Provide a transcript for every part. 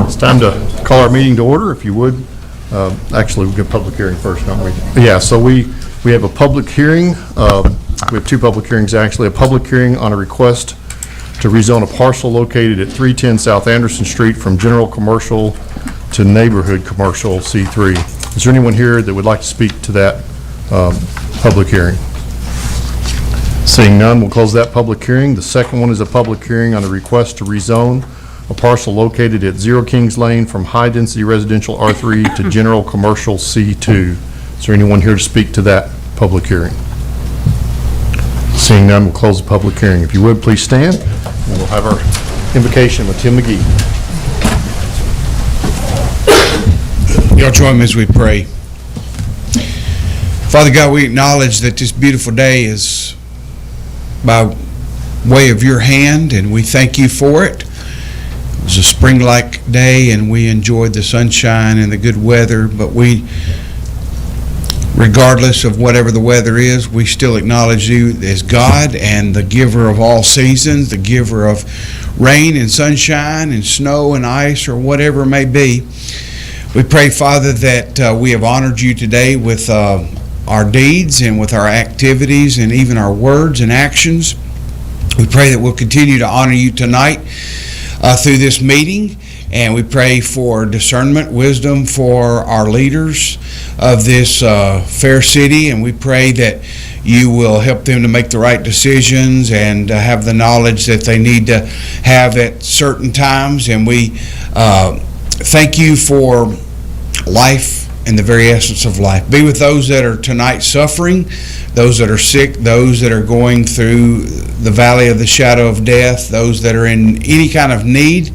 It's time to call our meeting to order, if you would. Actually, we'll get public hearing first, don't we? Yeah, so we have a public hearing. We have two public hearings, actually. A public hearing on a request to rezone a parcel located at 310 South Anderson Street from general commercial to neighborhood commercial C3. Is there anyone here that would like to speak to that public hearing? Seeing none, we'll close that public hearing. The second one is a public hearing on a request to rezone a parcel located at 0 Kings Lane from high-density residential R3 to general commercial C2. Is there anyone here to speak to that public hearing? Seeing none, we'll close the public hearing. If you would, please stand, and we'll have our invocation with Tim McGee. Y'all join me as we pray. Father God, we acknowledge that this beautiful day is by way of your hand, and we thank you for it. It was a spring-like day, and we enjoyed the sunshine and the good weather, but regardless of whatever the weather is, we still acknowledge you as God and the giver of all seasons, the giver of rain and sunshine and snow and ice or whatever it may be. We pray, Father, that we have honored you today with our deeds and with our activities and even our words and actions. We pray that we'll continue to honor you tonight through this meeting, and we pray for discernment, wisdom for our leaders of this fair city, and we pray that you will help them to make the right decisions and have the knowledge that they need to have at certain times. And we thank you for life and the very essence of life. Be with those that are tonight suffering, those that are sick, those that are going through the valley of the shadow of death, those that are in any kind of need.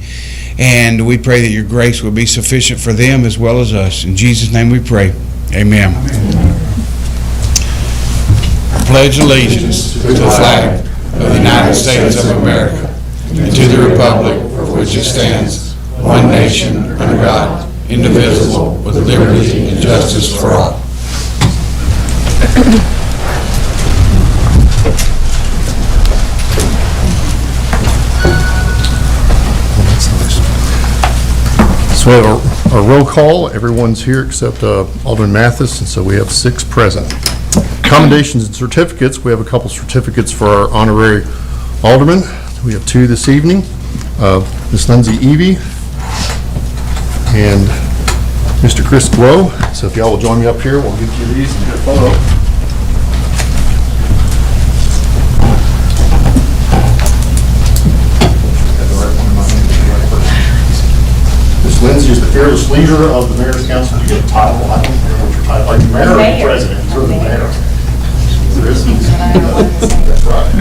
And we pray that your grace will be sufficient for them as well as us. In Jesus' name we pray. Amen. I pledge allegiance to the flag of the United States of America and to the republic for which it stands, one nation, under God, indivisible, with liberty and justice for all. So we have a roll call. Everyone's here except Alderman Mathis, and so we have 6 present. Commendations and certificates. We have a couple certificates for our honorary aldermen. We have 2 this evening. Ms. Lindsay Evie and Mr. Chris Glow. So if y'all will join me up here, we'll give you these and get a photo. Ms. Lindsay is the fearless leader of the Mayor's Council. You get a title. I don't know what your title is. Like mayor or president? You're the mayor. That's right.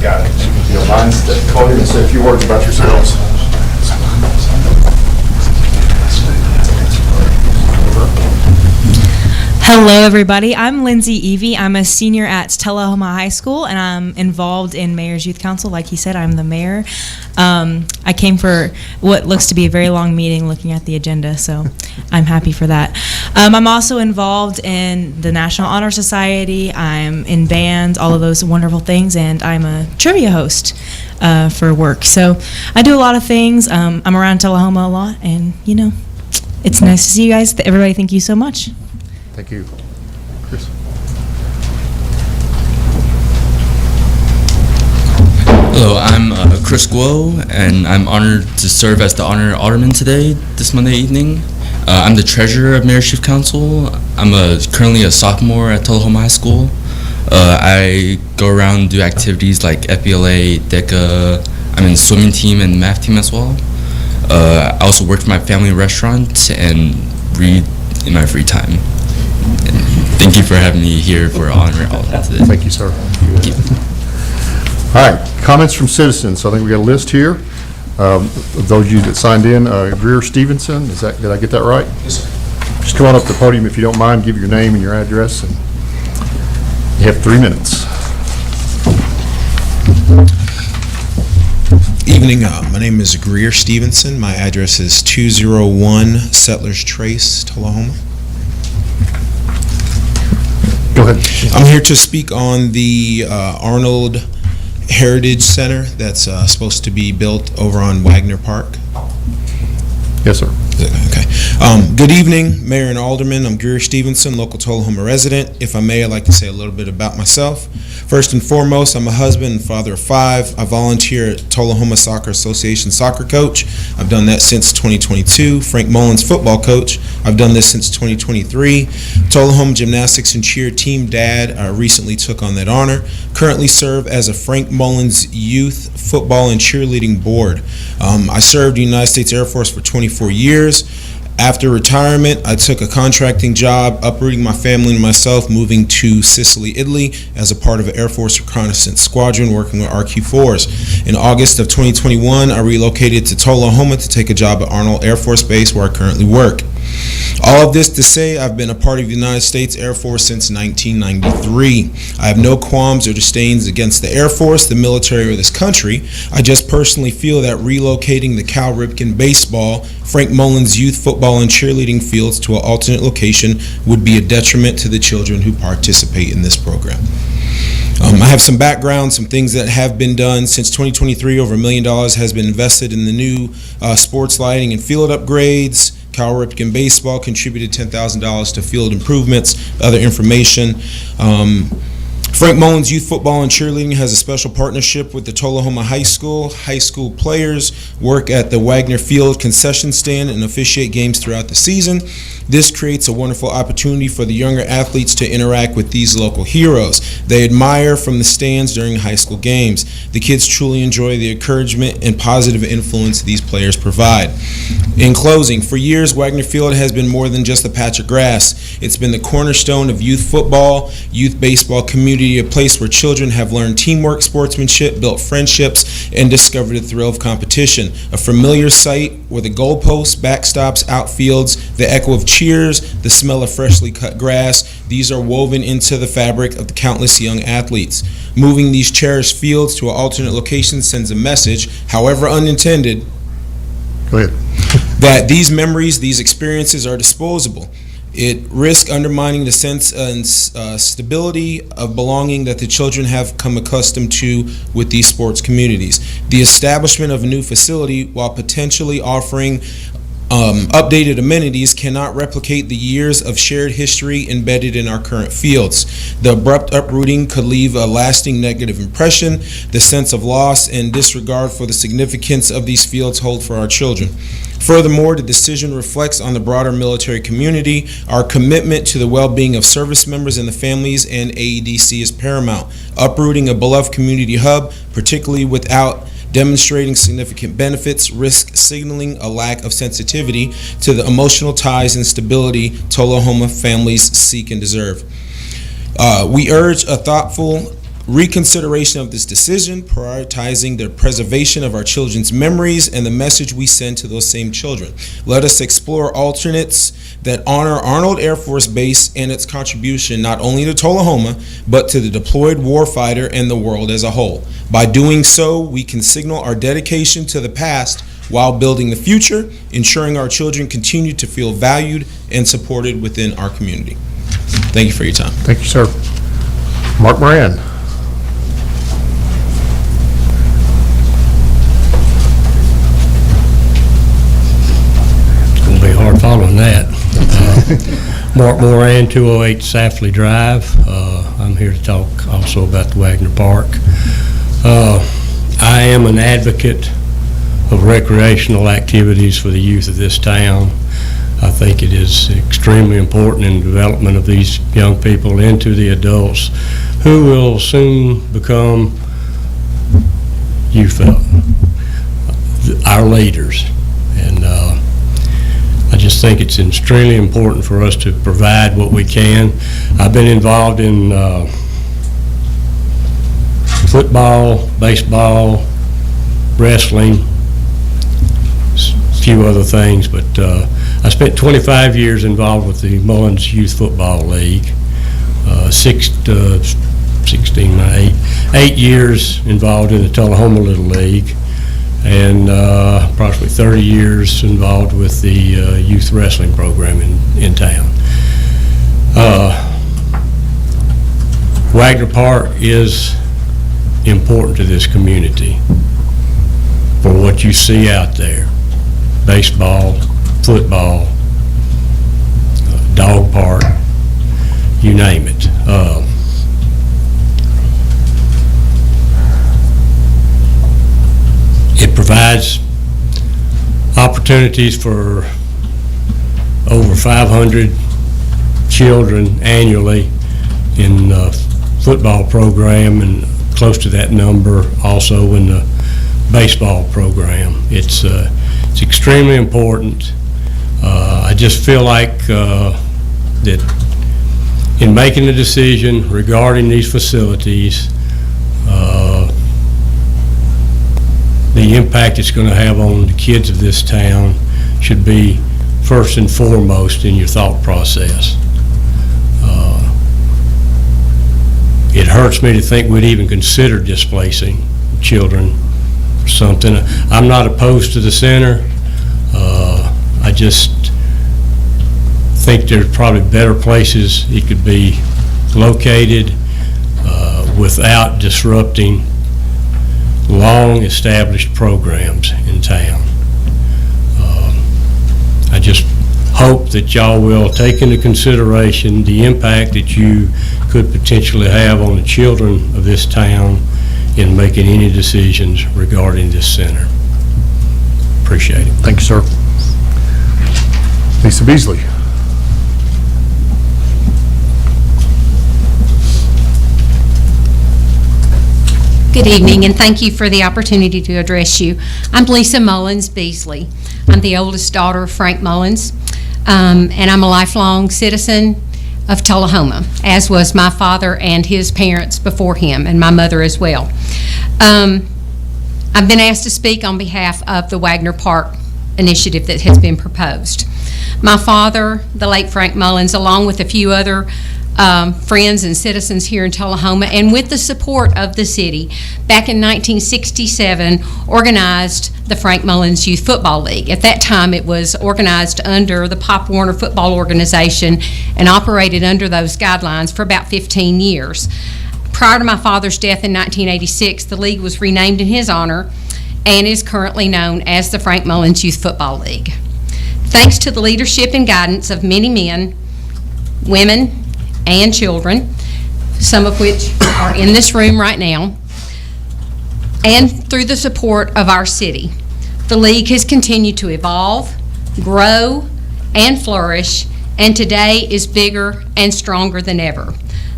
Got it. If you don't mind, call in and say a few words about yourselves. Hello, everybody. I'm Lindsay Evie. I'm a senior at Tullahoma High School, and I'm involved in Mayor's Youth Council. Like he said, I'm the mayor. I came for what looks to be a very long meeting looking at the agenda, so I'm happy for that. I'm also involved in the National Honor Society. I'm in bands, all of those wonderful things, and I'm a trivia host for work. So I do a lot of things. I'm around Tullahoma a lot, and, you know, it's nice to see you guys. Everybody, thank you so much. Thank you. Chris. Hello, I'm Chris Guo, and I'm honored to serve as the Honor Alderman today, this Monday evening. I'm the treasurer of Mayor's Youth Council. I'm currently a sophomore at Tullahoma High School. I go around and do activities like FBLA, DECA. I'm in the swimming team and math team as well. I also work for my family restaurant and read in my free time. And thank you for having me here for Honor Alderman today. Thank you, sir. Thank you. All right, comments from citizens. So I think we got a list here. Those of you that signed in, Greer Stevenson, did I get that right? Yes, sir. Just come on up to the podium if you don't mind, give your name and your address, and you have 3 minutes. Evening, my name is Greer Stevenson. My address is 201 Settlers Trace, Tullahoma. ahead. I'm here to speak on the Arnold Heritage Center that's supposed to be built over on Wagner Park. Yes, sir. Okay. Good evening, Mayor and Alderman. I'm Greer Stevenson, local Tullahoma resident. If I may, I'd like to say a little bit about myself. First and foremost, I'm a husband and father of 5. I volunteer at Tullahoma Soccer Association soccer coach. I've done that since 2022. Frank Mullins football coach. I've done this since 2023. Tullahoma gymnastics and cheer team dad. I recently took on that honor. Currently serve as a Frank Mullins youth football and cheerleading board. I served in the United States Air Force for 24 years. After retirement, I took a contracting job, uprooting my family and myself, moving to Sicily, Italy, as a part of an Air Force reconnaissance squadron working with RQ-4s. In August of 2021, I relocated to Tullahoma to take a job at Arnold Air Force Base, where I currently work. All of this to say, I've been a part of the United States Air Force since 1993. I have no qualms or disdains against the Air Force, the military, or this country. I just personally feel that relocating the Cal Ripken baseball, Frank Mullins youth football, and cheerleading fields to an alternate location would be a detriment to the children who participate in this program. I have some background, some things that have been done. Since 2023, over $1 million has been invested in the new sports lighting and field upgrades. Cal Ripken Baseball contributed $10,000 to field improvements. Other information. Frank Mullins Youth Football and Cheerleading has a special partnership with the Tullahoma High School. High school players work at the Wagner Field concession stand and officiate games throughout the season. This creates a wonderful opportunity for the younger athletes to interact with these local heroes they admire from the stands during high school games. The kids truly enjoy the encouragement and positive influence these players provide. In closing, for years, Wagner Field has been more than just a patch of grass. It's been the cornerstone of youth football, youth baseball community, a place where children have learned teamwork, sportsmanship, built friendships, and discovered the thrill of competition. A familiar sight where the goalposts, backstops, outfields, the echo of cheers, the smell of freshly cut grass, these are woven into the fabric of the countless young athletes. Moving these cherished fields to an alternate location sends a message, however unintended, Go ahead. that these memories, these experiences are disposable. It risks undermining the sense and stability of belonging that the children have come accustomed to with these sports communities. The establishment of a new facility, while potentially offering updated amenities, cannot replicate the years of shared history embedded in our current fields. The abrupt uprooting could leave a lasting negative impression. The sense of loss and disregard for the significance of these fields hold for our children. Furthermore, the decision reflects on the broader military community. Our commitment to the well-being of service members and the families and AEDC is paramount. Uprooting a beloved community hub, particularly without demonstrating significant benefits, risk signaling a lack of sensitivity to the emotional ties and stability Tullahoma families seek and deserve. We urge a thoughtful reconsideration of this decision, prioritizing the preservation of our children's memories and the message we send to those same children. Let us explore alternates that honor Arnold Air Force Base and its contribution not only to Tullahoma, but to the deployed warfighter and the world as a whole. By doing so, we can signal our dedication to the past while building the future, ensuring our children continue to feel valued and supported within our community. Thank you for your time. Thank you, sir. Mark Moran. Be hard following that. Mark Moran, 208 Safley Drive. I'm here to talk also about the Wagner Park. I am an advocate of recreational activities for the youth of this town. I think it is extremely important in the development of these young people into the adults who will soon become youth, our leaders. And I just think it's extremely important for us to provide what we can. I've been involved in football, baseball, wrestling, a few other things, but I spent 25 years involved with the Mullins Youth Football League, 8 years involved in the Tullahoma Little League, and approximately 30 years involved with the youth wrestling program in town. Wagner Park is important to this community for what you see out there. Baseball, football, dog park, you name it. It provides opportunities for over 500 children annually in the football program, and close to that number also in the baseball program. It's extremely important. I just feel like that in making the decision regarding these facilities, the impact it's going to have on the kids of this town should be first and foremost in your thought process. It hurts me to think we'd even consider displacing children or something. I'm not opposed to the center. I just think there's probably better places it could be located without disrupting long-established programs in town. I just hope that y'all will take into consideration the impact that you could potentially have on the children of this town in making any decisions regarding this center. Appreciate it. Thank you, sir. Lisa Beasley. Good evening, and thank you for the opportunity to address you. I'm Lisa Mullins Beasley. I'm the oldest daughter of Frank Mullins, and I'm a lifelong citizen of Tullahoma, as was my father and his parents before him, and my mother as well. I've been asked to speak on behalf of the Wagner Park initiative that has been proposed. My father, the late Frank Mullins, along with a few other friends and citizens here in Tullahoma, and with the support of the city, back in 1967 organized the Frank Mullins Youth Football League. At that time, it was organized under the Pop Warner Football Organization and operated under those guidelines for about 15 years. Prior to my father's death in 1986, the league was renamed in his honor and is currently known as the Frank Mullins Youth Football League. Thanks to the leadership and guidance of many men, women, and children, some of which are in this room right now, and through the support of our city, the league has continued to evolve, grow, and flourish, and today is bigger and stronger than ever.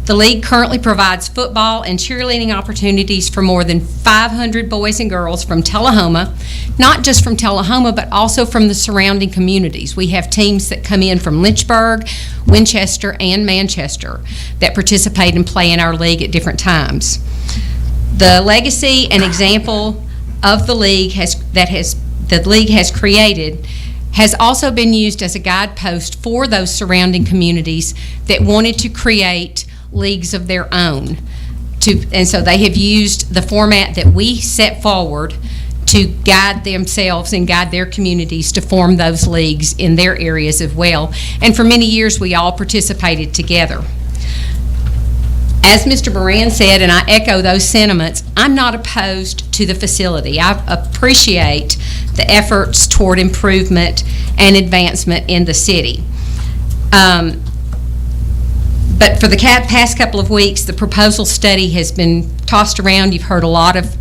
The league currently provides football and cheerleading opportunities for more than 500 boys and girls from Tullahoma, not just from Tullahoma, but also from the surrounding communities. We have teams that come in from Lynchburg, Winchester, and Manchester that participate and play in our league at different times. The legacy and example of the league the league has created has also been used as a guidepost for those surrounding communities that wanted to create leagues of their own. And so they have used the format that we set forward to guide themselves and guide their communities to form those leagues in their areas as well. And for many years, we all participated together. As Mr. Moran said, and I echo those sentiments, I'm not opposed to the facility. I appreciate the efforts toward improvement and advancement in the city. But for the past couple of weeks, the proposal study has been tossed around. You've heard a lot of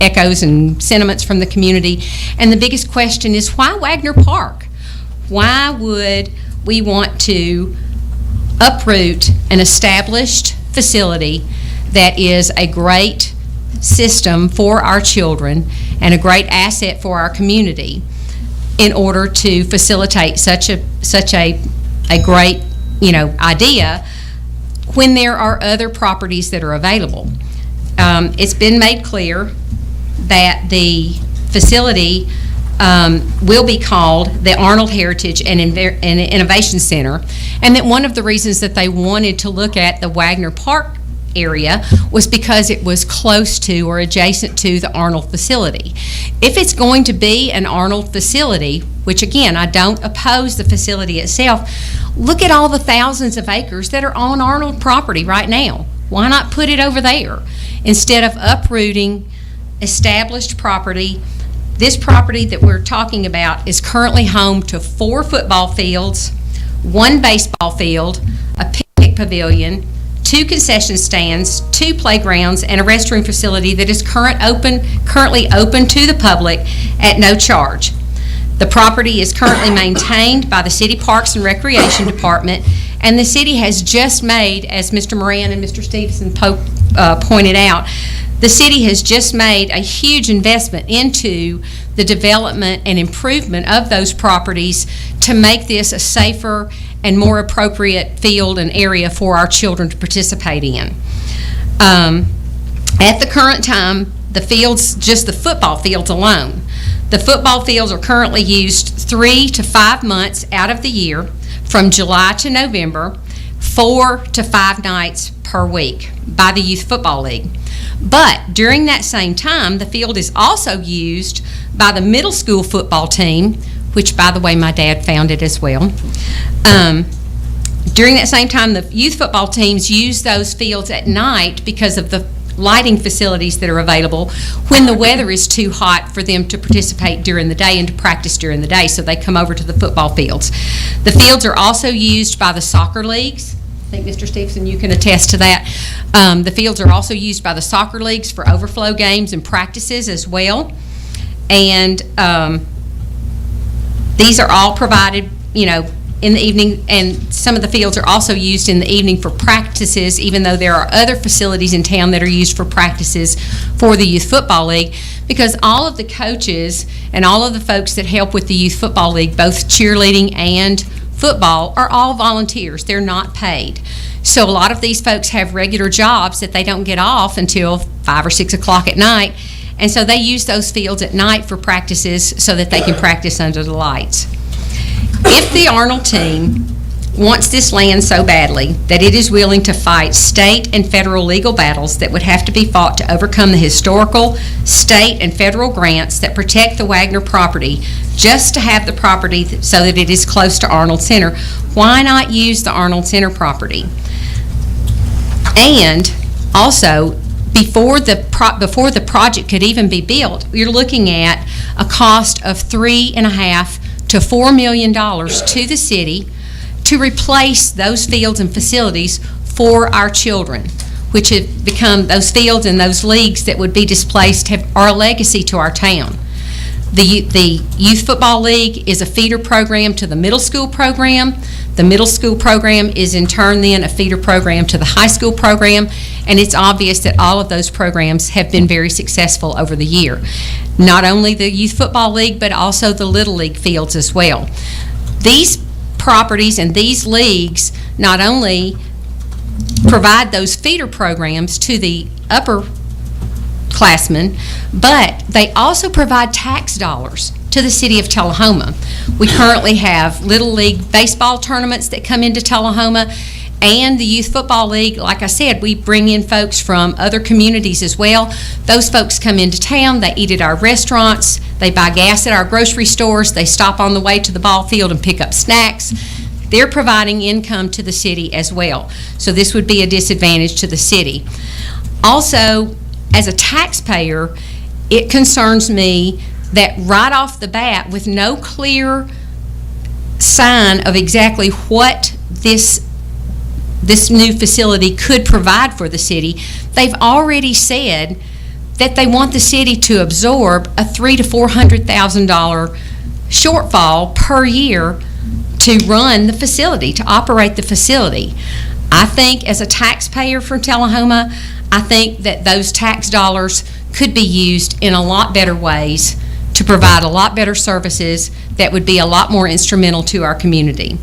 echoes and sentiments from the community. And the biggest question is, why Wagner Park? Why would we want to uproot an established facility that is a great system for our children and a great asset for our community in order to facilitate such a great, idea when there are other properties that are available? It's been made clear that the facility will be called the Arnold Heritage and Innovation Center, and that one of the reasons that they wanted to look at the Wagner Park area was because it was close to or adjacent to the Arnold facility. If it's going to be an Arnold facility, which again, I don't oppose the facility itself, look at all the thousands of acres that are on Arnold property right now. Why not put it over there instead of uprooting established property? This property that we're talking about is currently home to 4 football fields, 1 baseball field, a picnic pavilion, 2 concession stands, 2 playgrounds, and a restroom facility that is currently open to the public at no charge. The property is currently maintained by the City Parks and Recreation Department, and the city has just made, as Mr. Moran and Mr. Stevenson pointed out, the city has just made a huge investment into the development and improvement of those properties to make this a safer and more appropriate field and area for our children to participate in. At the current time, the fields, just the football fields alone, the football fields are currently used 3 to 5 months out of the year, from July to November, 4 to 5 nights per week by the Youth Football League. But during that same time, the field is also used by the middle school football team, which, by the way, my dad founded as well. During that same time, the youth football teams use those fields at night because of the lighting facilities that are available when the weather is too hot for them to participate during the day and to practice during the day, so they come over to the football fields. The fields are also used by the soccer leagues. I think, Mr. Stevenson, you can attest to that. The fields are also used by the soccer leagues for overflow games and practices as well. And these are all provided, in the evening, and some of the fields are also used in the evening for practices, even though there are other facilities in town that are used for practices for the Youth Football League, because all of the coaches and all of the folks that help with the Youth Football League, both cheerleading and football, are all volunteers. They're not paid. So a lot of these folks have regular jobs that they don't get off until 5 or 6 o'clock at night, and so they use those fields at night for practices so that they can practice under the lights. If the Arnold team wants this land so badly that it is willing to fight state and federal legal battles that would have to be fought to overcome the historical state and federal grants that protect the Wagner property just to have the property so that it is close to Arnold Center, why not use the Arnold Center property? And also, before the project could even be built, you're looking at a cost of $3.5 to $4 million to the city to replace those fields and facilities for our children, which have become, those fields and those leagues that would be displaced are a legacy to our town. The Youth Football League is a feeder program to the middle school program. The middle school program is in turn then a feeder program to the high school program, and it's obvious that all of those programs have been very successful over the year. Not only the Youth Football League, but also the Little League fields as well. These properties and these leagues not only provide those feeder programs to the upper classmen, but they also provide tax dollars to the city of Tullahoma. We currently have Little League baseball tournaments that come into Tullahoma, and the Youth Football League. Like I said, we bring in folks from other communities as well. Those folks come into town, they eat at our restaurants, they buy gas at our grocery stores, they stop on the way to the ball field and pick up snacks. They're providing income to the city as well. So this would be a disadvantage to the city. Also, as a taxpayer, it concerns me that right off the bat, with no clear sign of exactly what this new facility could provide for the city, they've already said that they want the city to absorb a $300,000 to $400,000 shortfall per year to run the facility, to operate the facility. I think as a taxpayer from Tullahoma, I think that those tax dollars could be used in a lot better ways to provide a lot better services that would be a lot more instrumental to our community.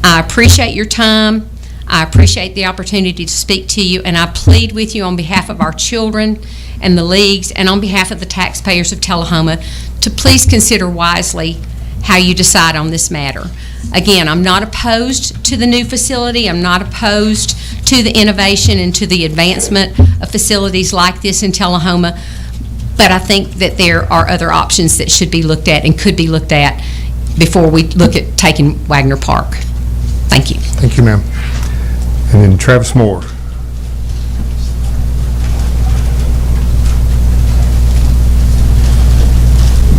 I appreciate your time. I appreciate the opportunity to speak to you, and I plead with you on behalf of our children and the leagues and on behalf of the taxpayers of Tullahoma to please consider wisely how you decide on this matter. Again, I'm not opposed to the new facility. I'm not opposed to the innovation and to the advancement of facilities like this in Tullahoma, but I think that there are other options that should be looked at and could be looked at before we look at taking Wagner Park. Thank you. Thank you, ma'am. And then Travis Moore.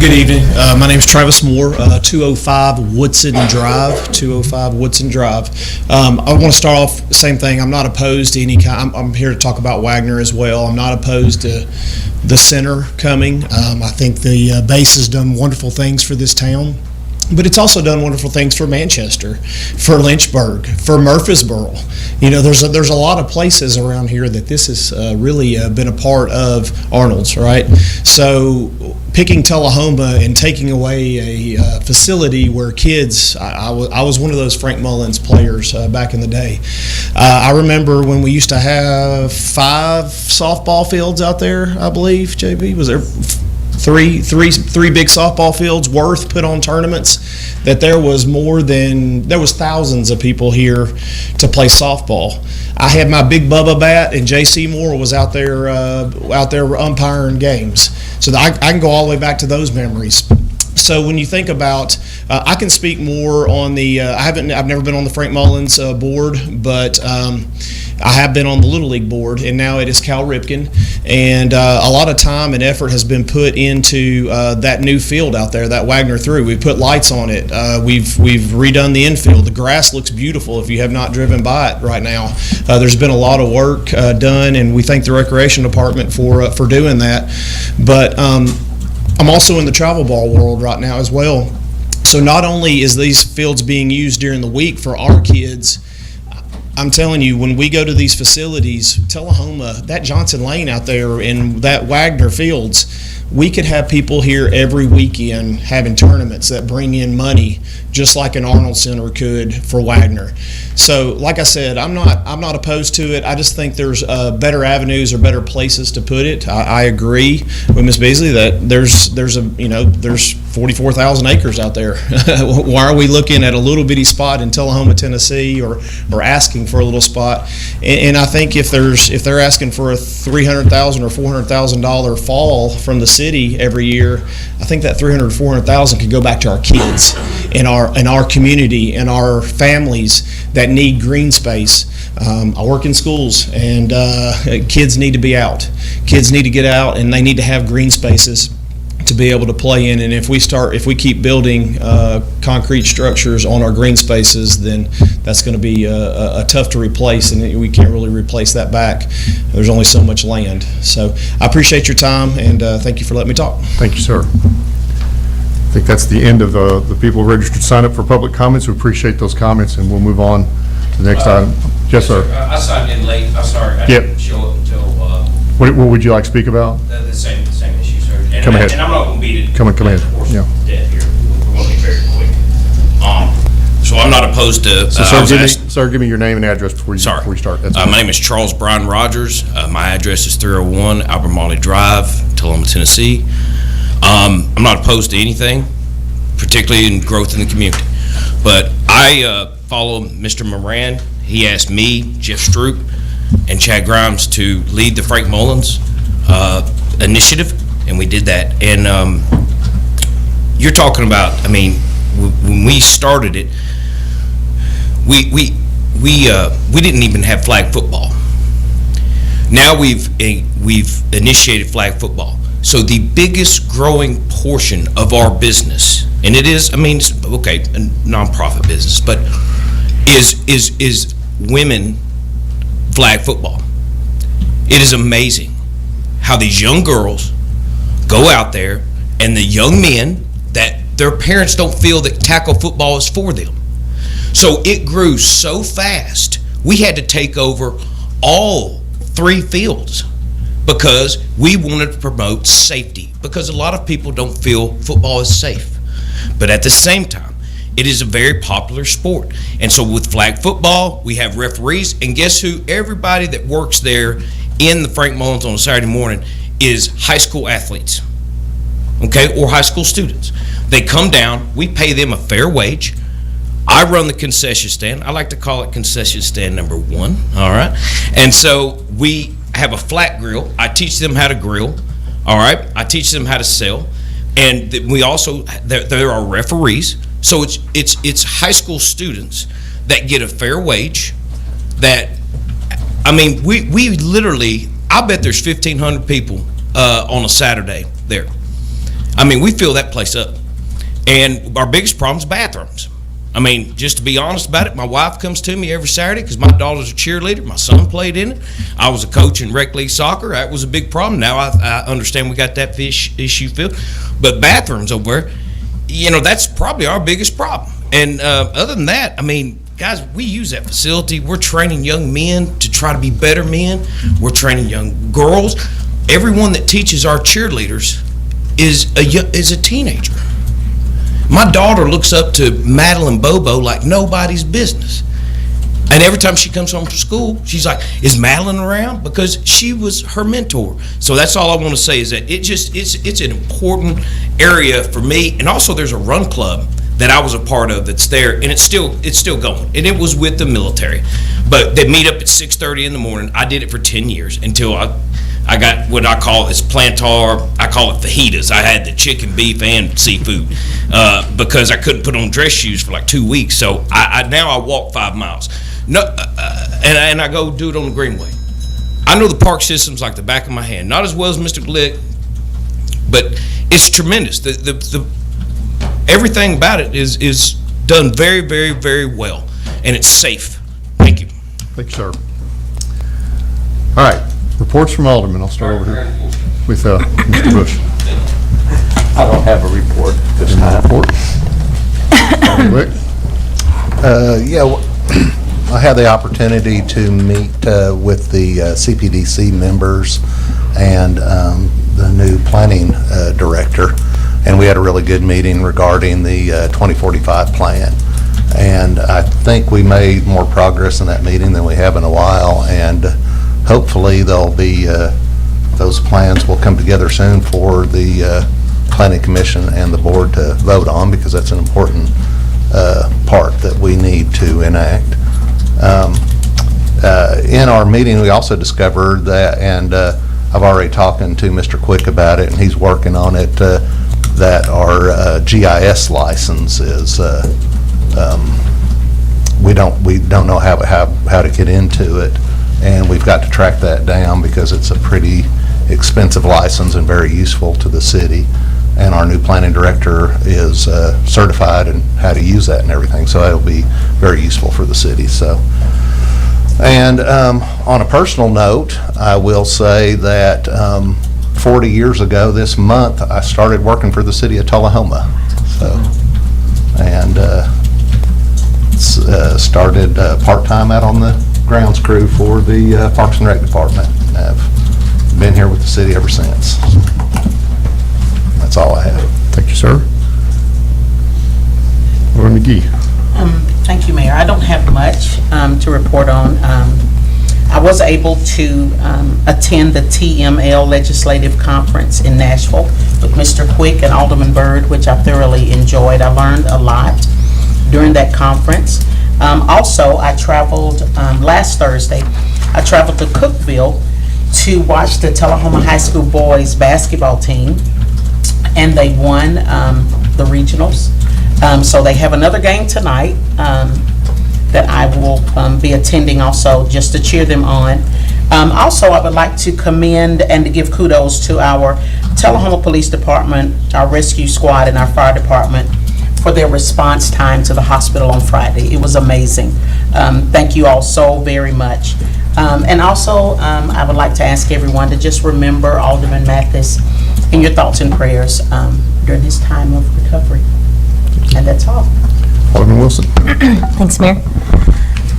Good evening. My name is Travis Moore, 205 Woodson Drive. 205 Woodson Drive. I want to start off same thing. I'm not opposed to any kind. I'm here to talk about Wagner as well. I'm not opposed to the center coming. I think the base has done wonderful things for this town. But it's also done wonderful things for Manchester, for Lynchburg, for Murfreesboro. You know, there's a lot of places around here that this has really been a part of Arnold's, right? So picking Tullahoma and taking away a facility where kids, I was one of those Frank Mullins players back in the day. I remember when we used to have 5 softball fields out there, I believe, JB, was there? Three big softball fields worth put on tournaments, that there was thousands of people here to play softball. I had my big Bubba bat, and J.C. Moore was out there umpiring games. So I can go all the way back to those memories. So when you think about, I can speak more on the. I've never been on the Frank Mullins board, but I have been on the Little League board, and now it is Cal Ripken. And a lot of time and effort has been put into that new field out there, that Wagner through. We put lights on it. We've redone the infield. The grass looks beautiful if you have not driven by it right now. There's been a lot of work done, and we thank the Recreation Department for doing that. But I'm also in the travel ball world right now as well. So not only is these fields being used during the week for our kids, I'm telling you, when we go to these facilities, Tullahoma, that Johnson Lane out there and that Wagner Fields, we could have people here every weekend having tournaments that bring in money, just like an Arnold Center could for Wagner. So, like I said, I'm not opposed to it. I just think there's better avenues or better places to put it. I agree with Ms. Beasley that there's 44,000 acres out there. Why are we looking at a little bitty spot in Tullahoma, Tennessee, or asking for a little spot? And I think if they're asking for a $300,000 or $400,000 fall from the city every year, I think that $300,000 or $400,000 could go back to our kids in our community and our families that need green space. I work in schools, and kids need to be out. Kids need to get out, and they need to have green spaces to be able to play in. And if we keep building concrete structures on our green spaces, then that's going to be a tough to replace, and we can't really replace that back. There's only so much land. So I appreciate your time, and thank you for letting me talk. Thank you, sir. I think that's the end of the people registered to sign up for public comments. We appreciate those comments, and we'll move on to the next item. Yes, sir. I signed in late. I'm sorry. I didn't show up until. What would you like to speak about? The same issue, sir. And come ahead. And I'm not going to beat it. Come ahead. Yeah. Dead here. We're going to be very quick. So I'm not opposed to. Sir, give me your name and address before you start. That's my name is Charles Brian Rogers. My address is 301 Albemarle Drive, Tullahoma, Tennessee. I'm not opposed to anything, particularly in growth in the community. But I follow Mr. Moran. He asked me, Jeff Stroop, and Chad Grimes to lead the Frank Mullins initiative, and we did that. And you're talking about, I mean, when we started it, we didn't even have flag football. Now we've initiated flag football. So the biggest growing portion of our business, and it is, I mean, it's, okay, a nonprofit business, but is women flag football. It is amazing how these young girls go out there, and the young men that their parents don't feel that tackle football is for them. So it grew so fast, we had to take over all 3 fields because we wanted to promote safety, because a lot of people don't feel football is safe. But at the same time, it is a very popular sport. And so with flag football, we have referees, and guess who? Everybody that works there in the Frank Mullins on a Saturday morning is high school athletes, okay, or high school students. They come down, we pay them a fair wage. I run the concession stand. I like to call it concession stand number 1, all right? And so we have a flat grill. I teach them how to grill, all right? I teach them how to sell. And we also, there are referees. So it's high school students that get a fair wage. That, I mean, we literally, I bet there's 1,500 people on a Saturday there. I mean, we fill that place up. And our biggest problem is bathrooms. I mean, just to be honest about it, my wife comes to me every Saturday because my daughter's a cheerleader. My son played in it. I was a coach in rec league soccer. That was a big problem. Now I understand we got that issue filled. But bathrooms over there, you know, that's probably our biggest problem. And other than that, I mean, guys, we use that facility. We're training young men to try to be better men. We're training young girls. Everyone that teaches our cheerleaders is a teenager. My daughter looks up to Madeline Bobo like nobody's business. And every time she comes home from school, she's like, is Madeline around? Because she was her mentor. So that's all I want to say is that it's an important area for me. And also there's a run club that I was a part of that's there, and it's still going. And it was with the military. But they meet up at 6:30 in the morning. I did it for 10 years until I got what I call is plantar. I call it fajitas. I had the chicken, beef, and seafood because I couldn't put on dress shoes for like 2 weeks. So now I walk 5 miles. No, and I go do it on the Greenway. I know the park systems like the back of my hand. Not as well as Mr. Glick, but it's tremendous. The everything about it is done very, very, very well, and it's safe. Thank you. Thank you, sir. All right, reports from Alderman. I'll start over here with Mr. Bush. I don't have a report this time. Report. I had the opportunity to meet with the CPDC members and the new planning director, and we had a really good meeting regarding the 2045 plan. And I think we made more progress in that meeting than we have in a while, and hopefully there'll be those plans will come together soon for the Planning Commission and the board to vote on, because that's an important part that we need to enact. In our meeting, we also discovered that, and I've already talking to Mr. Quick about it, and he's working on it, that our GIS license is we don't know how to get into it, and we've got to track that down because it's a pretty expensive license and very useful to the city. And our new planning director is certified in how to use that and everything, so it'll be very useful for the city. So, and on a personal note, I will say that 40 years ago this month, I started working for the city of Tullahoma. So, and started part-time out on the grounds crew for the Parks and Rec Department. I've been here with the city ever since. That's all I have. Thank you, sir. Laura McGee. Thank you, Mayor. I don't have much to report on. I was able to attend the TML Legislative Conference in Nashville with Mr. Quick and Alderman Byrd, which I thoroughly enjoyed. I learned a lot during that conference. Also, I traveled last Thursday. I traveled to Cookeville to watch the Tullahoma High School boys basketball team, and they won the regionals. So they have another game tonight that I will be attending also just to cheer them on. Also, I would like to commend and to give kudos to our Tullahoma Police Department, our rescue squad, and our fire department for their response time to the hospital on Friday. It was amazing. Thank you all so very much. And also, I would like to ask everyone to just remember Alderman Mathis in your thoughts and prayers during his time of recovery. And that's all. Alderman Wilson. Thanks, Mayor.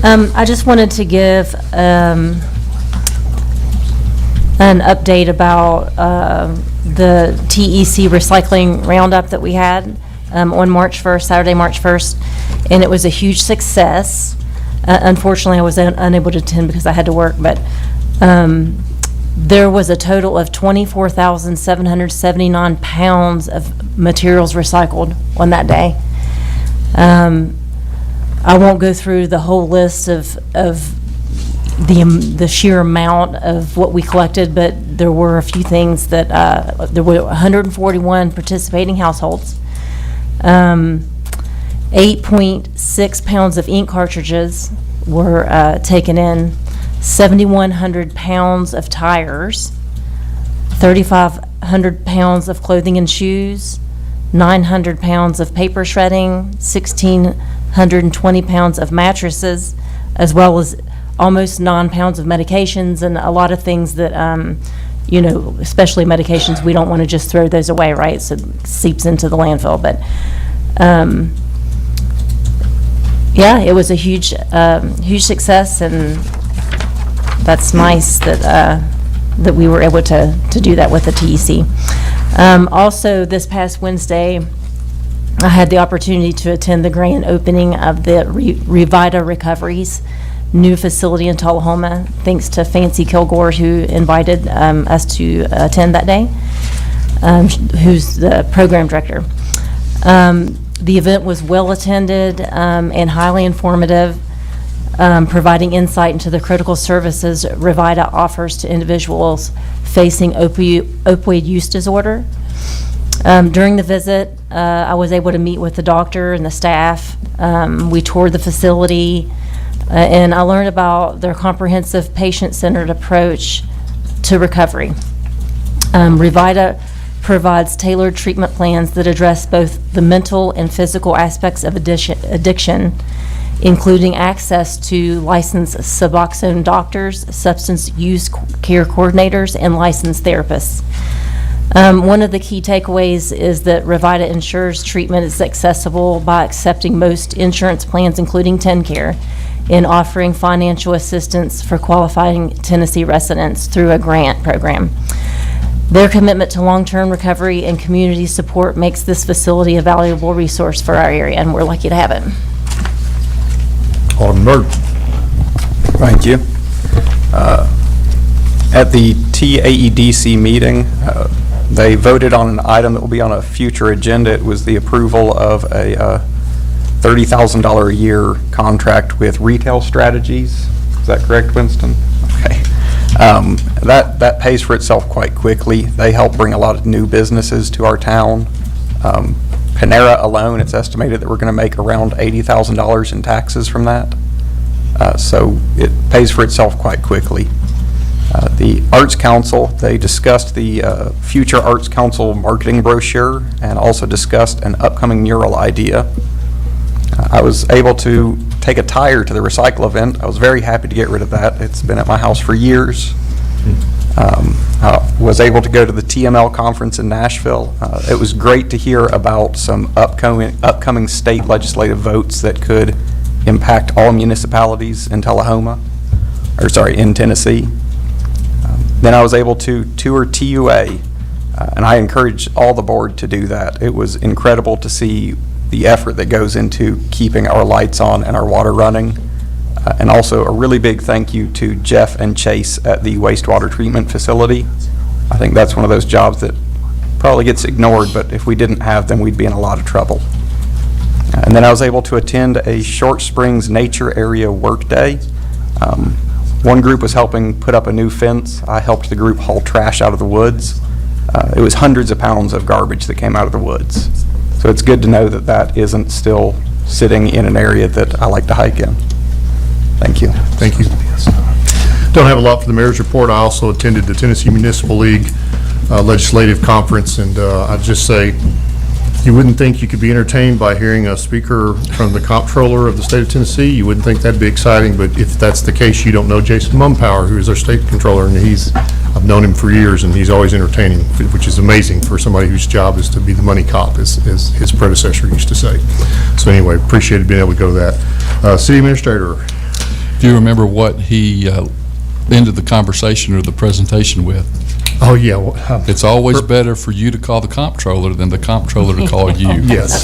I just wanted to give an update about the TEC recycling roundup that we had on March 1st, Saturday, March 1st, and it was a huge success. Unfortunately, I was unable to attend because I had to work, but there was a total of 24,779 pounds of materials recycled on that day. I won't go through the whole list of the sheer amount of what we collected, but there were a few things that there were 141 participating households, 8.6 pounds of ink cartridges were taken in, 7,100 pounds of tires, 3,500 1,200 pounds of clothing and shoes, 900 pounds of paper shredding, 1,620 pounds of mattresses, as well as almost 9 pounds of medications and a lot of things that, especially medications, we don't want to just throw those away, right? So it seeps into the landfill. But, yeah, it was a huge success, and that's nice that we were able to do that with the TEC. Also, this past Wednesday, I had the opportunity to attend the grand opening of the Revita Recovery's new facility in Tullahoma, thanks to Fancy Kilgore, who invited us to attend that day, who's the program director. The event was well attended and highly informative, providing insight into the critical services Revita offers to individuals facing opioid use disorder. During the visit, I was able to meet with the doctor and the staff. We toured the facility, and I learned about their comprehensive patient-centered approach to recovery. Revita provides tailored treatment plans that address both the mental and physical aspects of addiction, including access to licensed Suboxone doctors, substance use care coordinators, and licensed therapists. One of the key takeaways is that Revita ensures treatment is accessible by accepting most insurance plans, including TennCare, and offering financial assistance for qualifying Tennessee residents through a grant program. Their commitment to long-term recovery and community support makes this facility a valuable resource for our area, and we're lucky to have it. Alderman Byrd. Thank you. At the TAEDC meeting, they voted on an item that will be on a future agenda. It was the approval of a $30,000 a year contract with Retail Strategies. Is that correct, Winston? Okay. That pays for itself quite quickly. They help bring a lot of new businesses to our town. Panera alone, it's estimated that we're going to make around $80,000 in taxes from that. So it pays for itself quite quickly. The Arts Council, they discussed the future Arts Council marketing brochure and also discussed an upcoming mural idea. I was able to take a tire to the recycle event. I was very happy to get rid of that. It's been at my house for years. I was able to go to the TML conference in Nashville. It was great to hear about some upcoming state legislative votes that could impact all municipalities in in Tennessee. Then I was able to tour TUA, and I encourage all the board to do that. It was incredible to see the effort that goes into keeping our lights on and our water running. And also a really big thank you to Jeff and Chase at the wastewater treatment facility. I think that's one of those jobs that probably gets ignored, but if we didn't have them, we'd be in a lot of trouble. And then I was able to attend a Short Springs Nature Area Work Day. One group was helping put up a new fence. I helped the group haul trash out of the woods. It was hundreds of pounds of garbage that came out of the woods. So it's good to know that that isn't still sitting in an area that I like to hike in. Thank you. Thank you. Don't have a lot for the mayor's report. I also attended the Tennessee Municipal League Legislative Conference, and I'd just say you wouldn't think you could be entertained by hearing a speaker from the comptroller of the state of Tennessee. You wouldn't think that'd be exciting, but if that's the case, you don't know Jason Mumpower, who is our state controller, and I've known him for years, and he's always entertaining, which is amazing for somebody whose job is to be the money cop, as his predecessor used to say. So anyway, appreciated being able to go to that. City Administrator. Do you remember what he ended the conversation or the presentation with? Oh, yeah. Well, it's always better for you to call the comptroller than the comptroller to call you. Yes.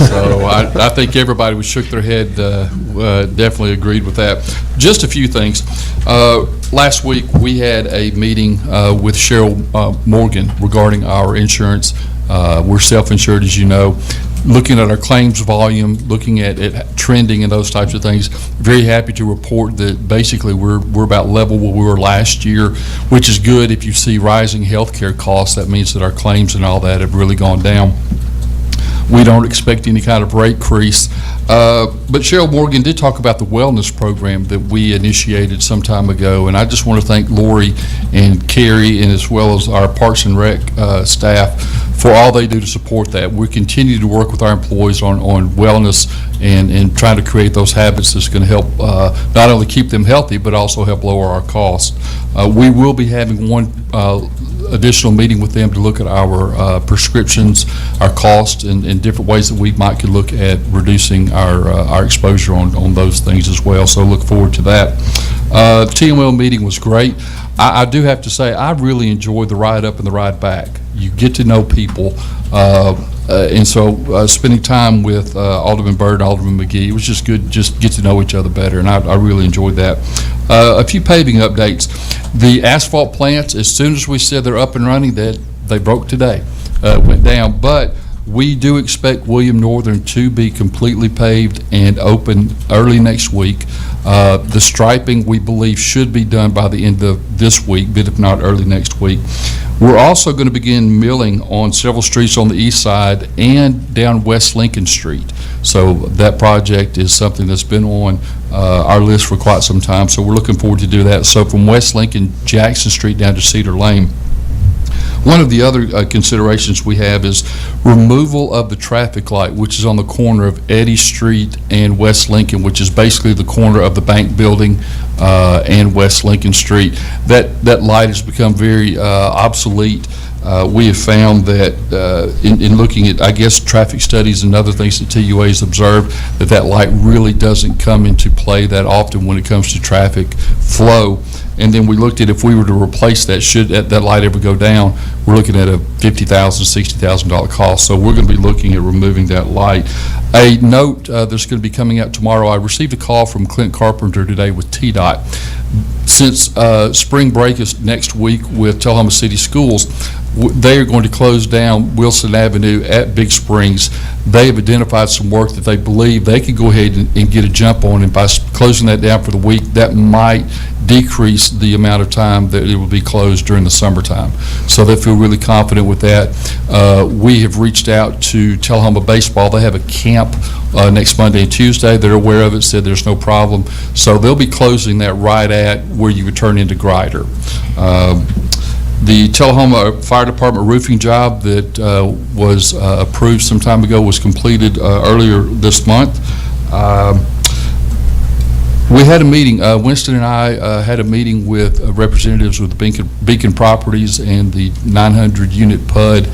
So I think everybody who shook their head definitely agreed with that. Just a few things. Last week we had a meeting with Cheryl Morgan regarding our insurance. We're self-insured, as you know. Looking at our claims volume, looking at it trending and those types of things. Very happy to report that basically we're about level where we were last year, which is good. If you see rising healthcare costs, that means that our claims and all that have really gone down. We don't expect any kind of rate increase. But Cheryl Morgan did talk about the wellness program that we initiated some time ago, and I just want to thank Lori and Carrie, and as well as our Parks and Rec staff for all they do to support that. We continue to work with our employees on wellness and trying to create those habits that's going to help not only keep them healthy, but also help lower our costs. We will be having one additional meeting with them to look at our prescriptions, our costs, and different ways that we could look at reducing our exposure on those things as well. So look forward to that. The TML meeting was great. I do have to say, I really enjoyed the ride up and the ride back. You get to know people, and so spending time with Alderman Byrd and Alderman McGee, it was just good just get to know each other better, and I really enjoyed that. A few paving updates. The asphalt plants, as soon as we said they're up and running, that they broke today, went down, but we do expect William Northern to be completely paved and open early next week. The striping, we believe, should be done by the end of this week, but if not, early next week. We're also going to begin milling on several streets on the east side and down West Lincoln Street. So that project is something that's been on our list for quite some time, so we're looking forward to do that. So from West Lincoln, Jackson Street down to Cedar Lane. One of the other considerations we have is removal of the traffic light, which is on the corner of Eddy Street and West Lincoln, which is basically the corner of the bank building and West Lincoln Street. That light has become very obsolete. We have found that in looking at, I guess, traffic studies and other things that TUA has observed, that light really doesn't come into play that often when it comes to traffic flow. And then we looked at if we were to replace that, should that light ever go down, we're looking at a $50,000, $60,000 cost. So we're going to be looking at removing that light. A note that's going to be coming out tomorrow, I received a call from Clint Carpenter today with TDOT. Since spring break is next week with Tullahoma City Schools, they are going to close down Wilson Avenue at Big Springs. They have identified some work that they believe they could go ahead and get a jump on, and by closing that down for the week, that might decrease the amount of time that it will be closed during the summertime. So they feel really confident with that. We have reached out to Tullahoma Baseball. They have a camp next Monday and Tuesday. They're aware of it, said there's no problem. So they'll be closing that right at where you would turn into Grider. The Tullahoma Fire Department roofing job that was approved some time ago was completed earlier this month. We had a meeting, Winston and I had a meeting with representatives with Beacon Properties and the 900-unit PUD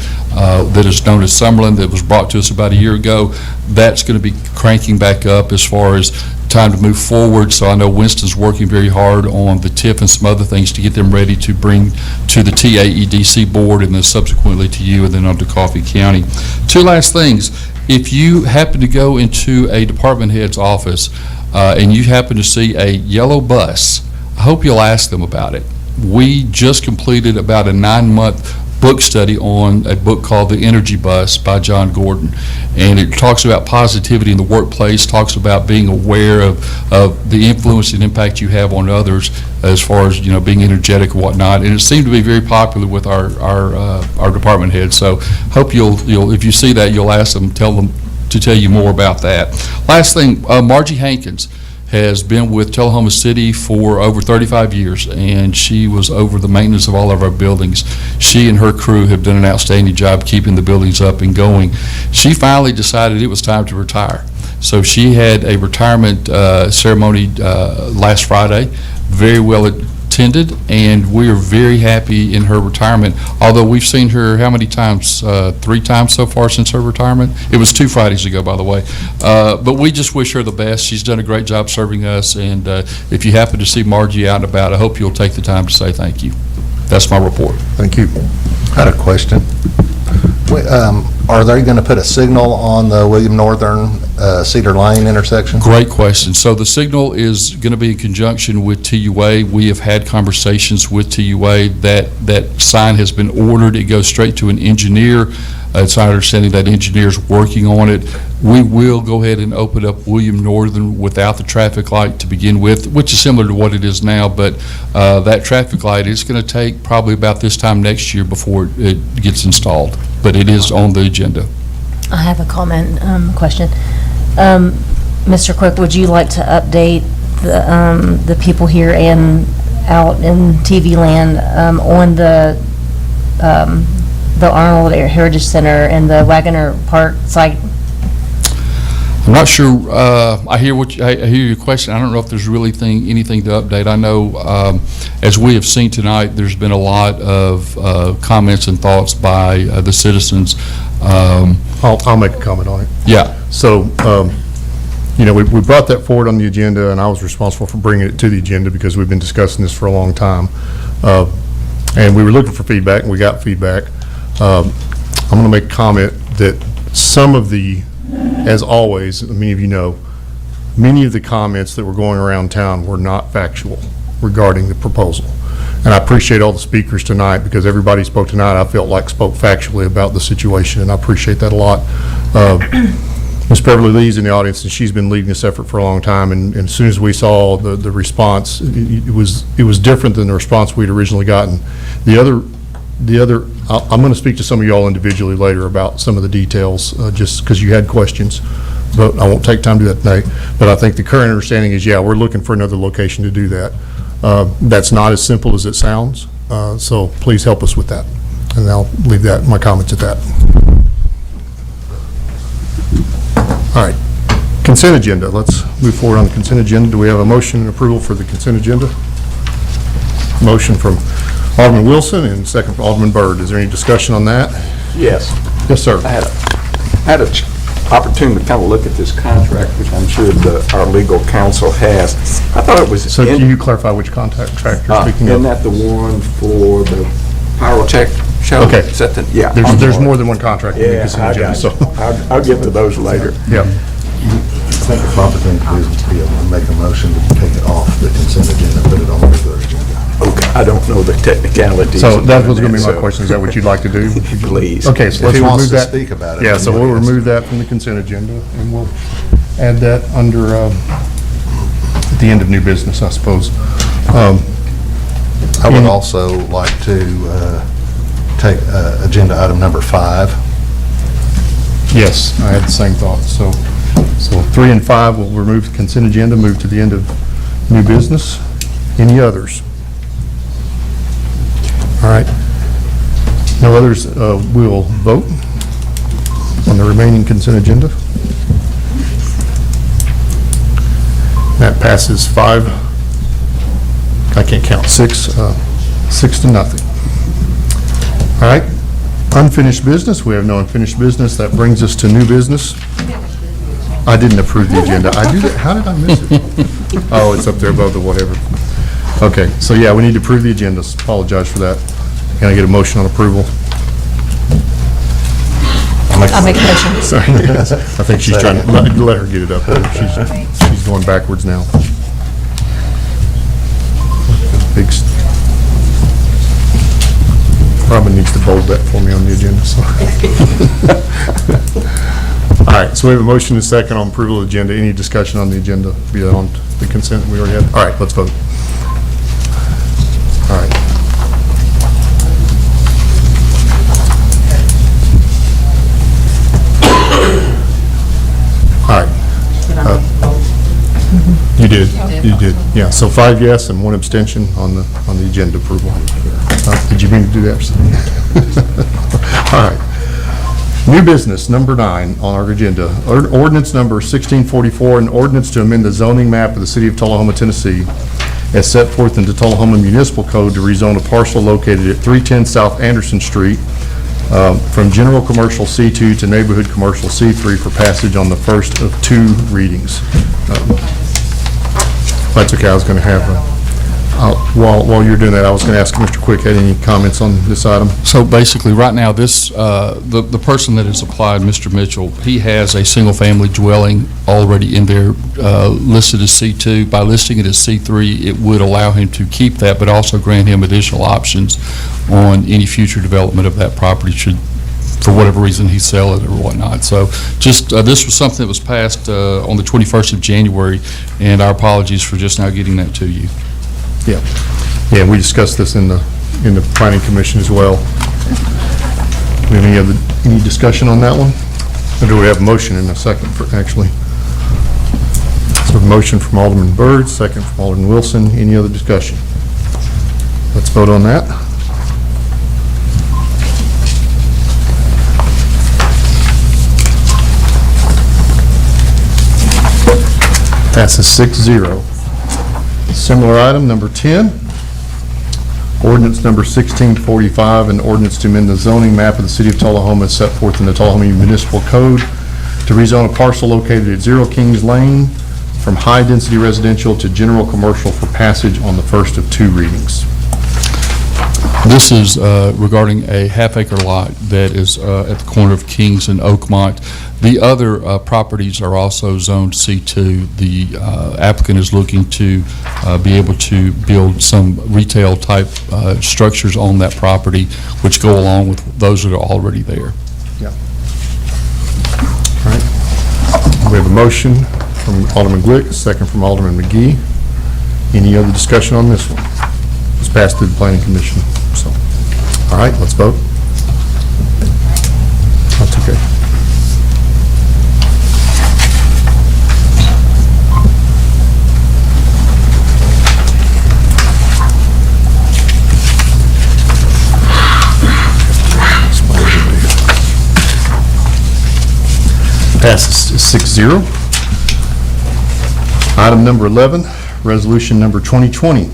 that is known as Summerlin that was brought to us about a year ago. That's going to be cranking back up as far as time to move forward. So I know Winston's working very hard on the TIF and some other things to get them ready to bring to the TAEDC board and then subsequently to you and then on to Coffee County. Two last things. If you happen to go into a department head's office and you happen to see a yellow bus, I hope you'll ask them about it. We just completed about a 9-month book study on a book called The Energy Bus by John Gordon, and it talks about positivity in the workplace, talks about being aware of the influence and impact you have on others as far as, you know, being energetic and whatnot, and it seemed to be very popular with our department heads. So hope you'll if you see that, you'll ask them, tell them to tell you more about that. Last thing, Margie Hankins has been with Tullahoma City for over 35 years, and she was over the maintenance of all of our buildings. She and her crew have done an outstanding job keeping the buildings up and going. She finally decided it was time to retire. So she had a retirement ceremony last Friday, very well attended, and we are very happy in her retirement. Although we've seen her how many times? 3 times so far since her retirement. It was 2 Fridays ago, by the way. But we just wish her the best. She's done a great job serving us, and if you happen to see Margie out and about, I hope you'll take the time to say thank you. That's my report. Thank you. I had a question. Are they going to put a signal on the William Northern Cedar Lane intersection? Great question. So the signal is going to be in conjunction with TUA. We have had conversations with TUA. That sign has been ordered. It goes straight to an engineer. It's our understanding that engineer's working on it. We will go ahead and open up William Northern without the traffic light to begin with, which is similar to what it is now, but that traffic light is going to take probably about this time next year before it gets installed, but it is on the agenda. I have a comment, question. Mr. Quick, would you like to update the people here and out in TV land on the Arnold Heritage Center and the Wagner Park site? I'm not sure, I hear your question. I don't know if there's really anything to update. I know, as we have seen tonight, there's been a lot of comments and thoughts by the citizens. I'll make a comment on it. Yeah. So, we brought that forward on the agenda, and I was responsible for bringing it to the agenda because we've been discussing this for a long time. And we were looking for feedback, and we got feedback. I'm going to make a comment that some of the, as always, many of you know, many of the comments that were going around town were not factual regarding the proposal. And I appreciate all the speakers tonight, because everybody spoke tonight, I felt like spoke factually about the situation, and I appreciate that a lot. Ms. Beverly Lee's in the audience, and she's been leading this effort for a long time, and as soon as we saw the response, it was different than the response we'd originally gotten. The other, I'm going to speak to some of y'all individually later about some of the details, just because you had questions, but I won't take time to do that tonight. But I think the current understanding is, yeah, we're looking for another location to do that. That's not as simple as it sounds, so please help us with that. And I'll leave my comments at that. All right, consent agenda. Let's move forward on the consent agenda. Do we have a motion and approval for the consent agenda? Motion from Alderman Wilson and second from Alderman Byrd. Is there any discussion on that? Yes. Yes, sir. I had an opportunity to kind of look at this contract, which I'm sure our legal counsel has. I thought it was... So can you clarify which contract you're speaking of? Isn't that the one for the pyrotech show? Okay. Is that the, yeah. There's more than one contract in the consent agenda, so. I'll get to those later. Yeah. I think the proper thing to do is to be able to make a motion to take it off the consent agenda and put it on the regular agenda. Okay, I don't know the technicalities. So that was going to be my so- question. Is that what you'd like to do? Please. Okay, so If let's he wants remove to that. speak about it. Yeah, so we'll remove that from the consent agenda, and we'll add that under, at the end of new business, I suppose. I would also like to take agenda item number 5. Yes, I had the same thought. So 3 and 5 will remove the consent agenda, move to the end of new business. Any others? All right. No others, we'll vote on the remaining consent agenda. That passes 5, I can't count, 6 to nothing. All right. Unfinished business, we have no unfinished business. That brings us to new business. I didn't approve the agenda. I do that, how did I miss it? Oh, it's up there above the whatever. Okay, so yeah, we need to approve the agenda. Apologize for that. Can I get a motion on approval? I'll make a motion. Sorry. I think she's trying to, let her get it up there. She's going backwards now. Big, Robin needs to bold that for me on the agenda, so. All right, so we have a motion and a second on approval of the agenda. Any discussion on the agenda beyond the consent we already had? All right, let's vote. All right. All right. You did, yeah. So 5 yes and 1 abstention on the agenda approval. Did you mean to do that? All right. New business, number 9 on our agenda. Ordinance number 1644, an ordinance to amend the zoning map of the city of Tullahoma, Tennessee, as set forth in the Tullahoma Municipal Code to rezone a parcel located at 310 South Anderson Street from general commercial C2 to neighborhood commercial C3 for passage on the first of 2 readings. That's okay, I was going to have, while you're doing that, I was going to ask Mr. Quick, had any comments on this item? So basically, right now, this, the person that has applied, Mr. Mitchell, he has a single-family dwelling already in there listed as C2. By listing it as C3, it would allow him to keep that, but also grant him additional options on any future development of that property should, for whatever reason, he sell it or whatnot. So just, this was something that was passed on the 21st of January, and our apologies for just now getting that to you. Yeah, yeah, we discussed this in the planning commission as well. Do we have any discussion on that one? Or do we have a motion in a second, actually? So a motion from Alderman Byrd, second from Alderman Wilson. Any other discussion? Let's vote on that. Passes 6-0. Similar item, number 10, ordinance number 1645, an ordinance to amend the zoning map of the city of Tullahoma as set forth in the Tullahoma Municipal Code to rezone a parcel located at 0 Kings Lane from high-density residential to general commercial for passage on the first of 2 readings. This is regarding a half-acre lot that is at the corner of Kings and Oakmont. The other properties are also zoned C2. The applicant is looking to be able to build some retail-type structures on that property, which go along with those that are already there. Yeah. All right. We have a motion from Alderman Glick, a second from Alderman McGee. Any other discussion on this one? It's passed through the Planning Commission. So, all right, let's vote. That's okay. Passes 6-0. Item number 11, resolution number 2020.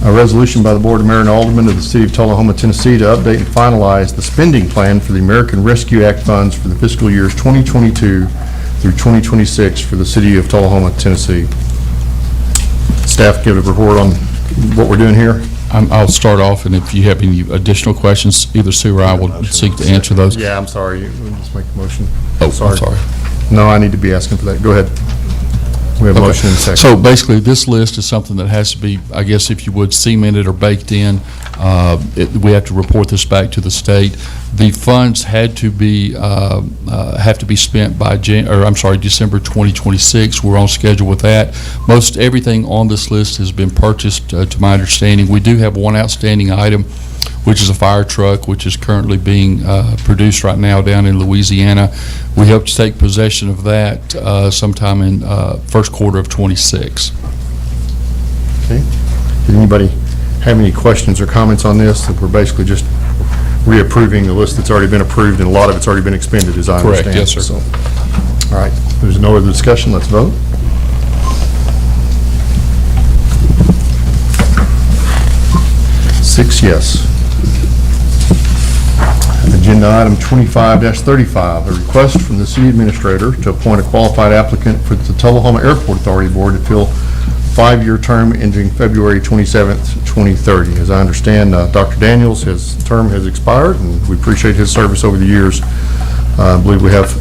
A resolution by the Board of Mayor and Aldermen of the City of Tullahoma, Tennessee to update and finalize the spending plan for the American Rescue Act funds for the fiscal years 2022 through 2026 for the City of Tullahoma, Tennessee. Staff give a report on what we're doing here. I'll start off, and if you have any additional questions, either Sue or I will seek to answer those. Yeah, I'm sorry. We'll just make the motion. Oh, I'm sorry. No, I need to be asking for that. Go ahead. We have a motion in a second. So basically, this list is something that has to be, I guess, if you would, cemented or baked in. We have to report this back to the state. The funds had to be have to be spent by December 2026. We're on schedule with that. Most everything on this list has been purchased, to my understanding. We do have one outstanding item, which is a fire truck, which is currently being produced right now down in Louisiana. We hope to take possession of that sometime in first quarter of 26. Okay. Did anybody have any questions or comments on this? That we're basically just reapproving the list that's already been approved, and a lot of it's already been expended, as I understand. Correct, yes, sir. So, all right, there's no other discussion. Let's vote. Six yes. Agenda item 25-35, a request from the city administrator to appoint a qualified applicant for the Tullahoma Airport Authority Board to fill a 5-year term ending February 27th, 2030. As I understand, Dr. Daniels, his term has expired, and we appreciate his service over the years. I believe we have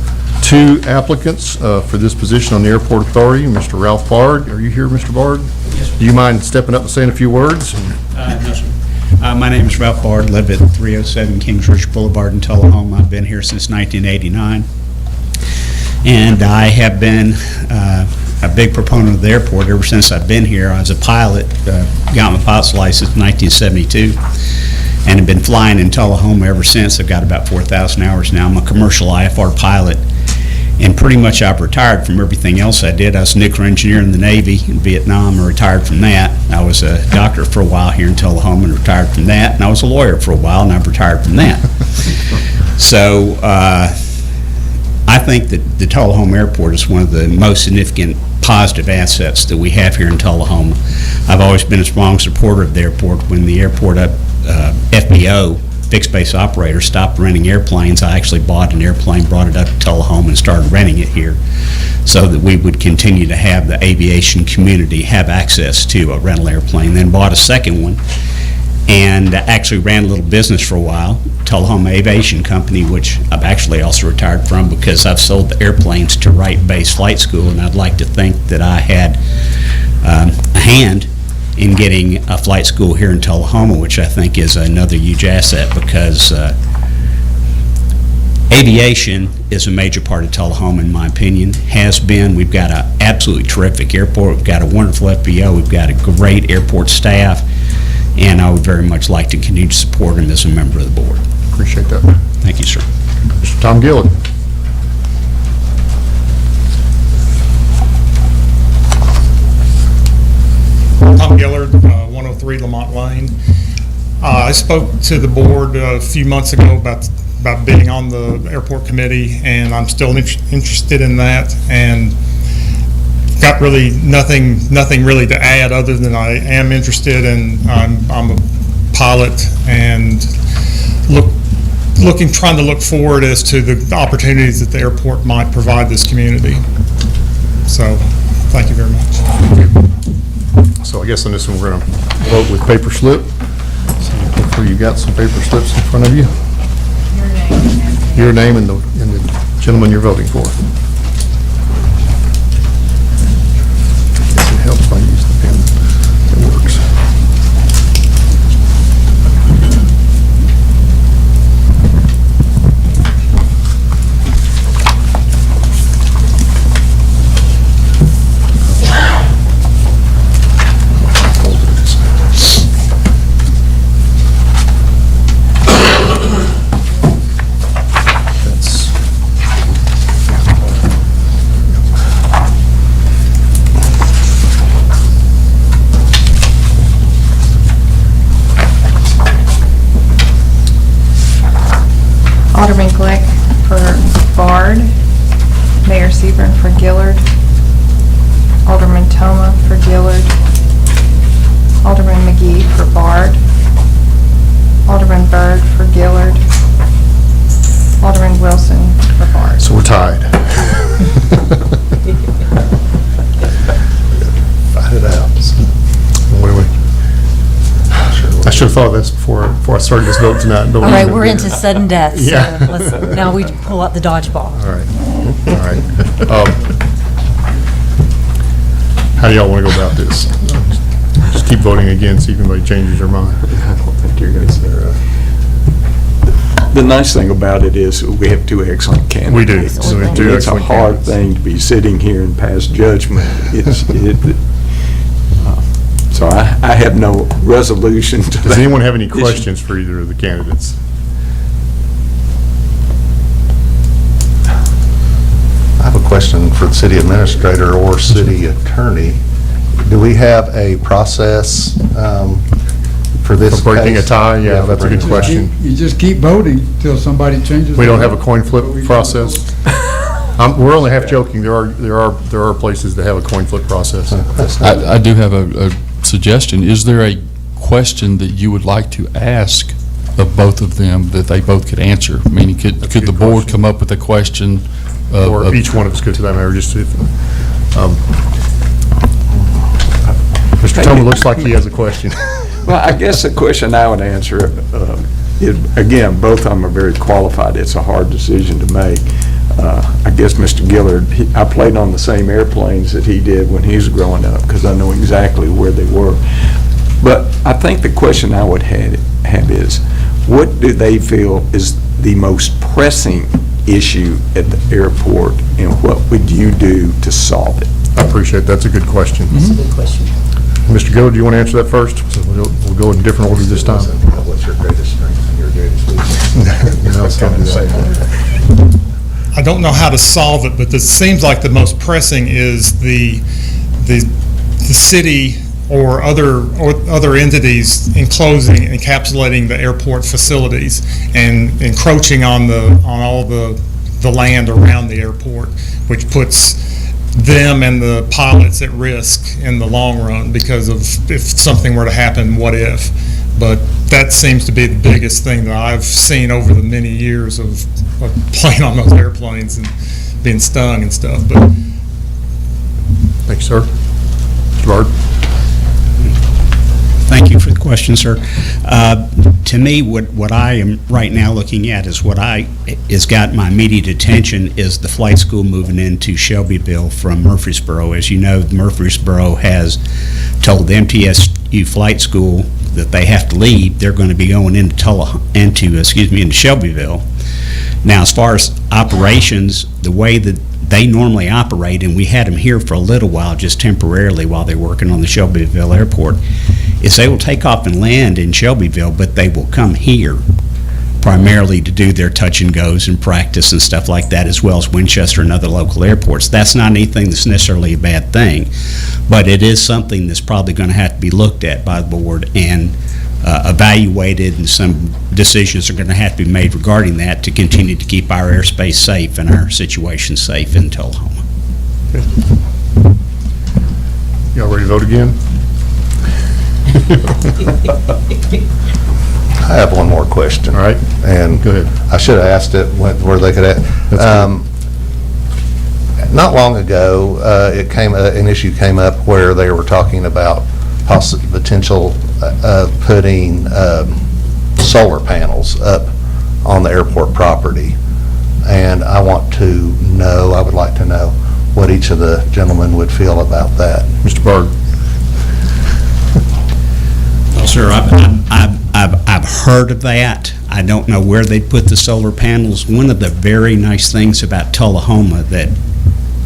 2 applicants for this position on the Airport Authority. Mr. Ralph Bard, are you here, Mr. Bard? Yes, sir. Do you mind stepping up and saying a few words? No, sir. My name is Ralph Bard, live at 307 Kings Ridge Boulevard in Tullahoma. I've been here since 1989. And I have been a big proponent of the airport ever since I've been here. I was a pilot, got my pilot's license in 1972, and have been flying in Tullahoma ever since. I've got about 4,000 hours now. I'm a commercial IFR pilot, and pretty much I've retired from everything else I did. I was a nuclear engineer in the Navy in Vietnam and retired from that. I was a doctor for a while here in Tullahoma and retired from that. And I was a lawyer for a while and I've retired from that. So I think that the Tullahoma Airport is one of the most significant positive assets that we have here in Tullahoma. I've always been a strong supporter of the airport. When the airport FBO, fixed base operator, stopped renting airplanes, I actually bought an airplane, brought it up to Tullahoma and started renting it here so that we would continue to have the aviation community have access to a rental airplane. Then bought a second one and actually ran a little business for a while, Tullahoma Aviation Company, which I've actually also retired from because I've sold the airplanes to Wright Base Flight School, and I'd like to think that I had a hand in getting a flight school here in Tullahoma, which I think is another huge asset because aviation is a major part of Tullahoma, in my opinion, has been. We've got an absolutely terrific airport. We've got a wonderful FBO. We've got a great airport staff, and I would very much like to continue to support him as a member of the board. Appreciate that. Thank you, sir. Mr. Tom Gillett. 3 Lamont Lane. I spoke to the board a few months ago about being on the airport committee, and I'm still interested in that, and got really nothing really to add other than I am interested, and I'm a pilot, and trying to look forward as to the opportunities that the airport might provide this community. So, thank you very much. So I guess on this one, we're going to vote with paper slip. So hopefully you got some paper slips in front of you. Your name and the gentleman you're voting for. I guess it helps if I use the pen. It works. Alderman Glick for Bard, Mayor Seaborn for Gillard, Alderman Toma for Gillard, Alderman McGee for Bard, Alderman Byrd for Gillard, Alderman Wilson for Bard. So we're tied. Fight it out. What do we? I should have thought of this before I started this vote tonight. All right, we're into sudden death, so Yeah. now we pull out the dodgeball. All right, all right. How do y'all want to go about this? Just keep voting again, see if anybody changes their mind. I don't think you're going to say The nice thing about it is we have two excellent candidates. We do. So we have two It's a excellent hard candidates. thing to be sitting here and pass judgment. So I have no resolution to that. Does anyone have any questions for either of the candidates? I have a question for the city administrator or city attorney. Do we have a process for this For breaking case? a tie? Yeah, that's a good question. You just keep voting till somebody changes. We don't their have a mind. coin flip process? We're only half joking. There are places that have a coin flip process. I do have a suggestion. Is there a question that you would like to ask of both of them that they both could answer? Meaning, could the board come up with a question? Or each one of us could, to that matter, just if, Mr. Toma looks like he has a question. Well, I guess the question I would answer, again, both of them are very qualified. It's a hard decision to make. I guess Mr. Gillard, I played on the same airplanes that he did when he was growing up because I know exactly where they were. But I think the question I would have is, what do they feel is the most pressing issue at the airport, and what would you do to solve it? I appreciate it. That's a good question. That's a good question. Mr. Gillard, do you want to answer that first? So we'll go in different order this time. What's your greatest strength and your greatest weakness? No, it's not that. I don't know how to solve it, but it seems like the most pressing is the city or other entities encapsulating the airport facilities and encroaching on all the land around the airport, which puts them and the pilots at risk in the long run because of if something were to happen, what if? But that seems to be the biggest thing that I've seen over the many years of playing on those airplanes and being stung and stuff. But Thank you, sir. Mr. Bard? Thank you for the question, sir. To me, what I am right now looking at is has got my immediate attention is the flight school moving into Shelbyville from Murfreesboro. As you know, Murfreesboro has told the MTSU flight school that they have to leave. They're going to be going into Shelbyville. Now, as far as operations, the way that they normally operate, and we had them here for a little while, just temporarily while they're working on the Shelbyville airport, is they will take off and land in Shelbyville, but they will come here primarily to do their touch and goes and practice and stuff like that, as well as Winchester and other local airports. That's not anything that's necessarily a bad thing, but it is something that's probably going to have to be looked at by the board and evaluated, and some decisions are going to have to be made regarding that to continue to keep our airspace safe and our situation safe in Tullahoma. Y'all ready to vote again? I have one more question. All right. And go ahead. I should have asked it where they could not long ago, an issue came up where they were talking about potential of putting solar panels up on the airport property. And I would like to know what each of the gentlemen would feel about that. Mr. Bard. Well, sir, I've heard of that. I don't know where they put the solar panels. One of the very nice things about Tullahoma that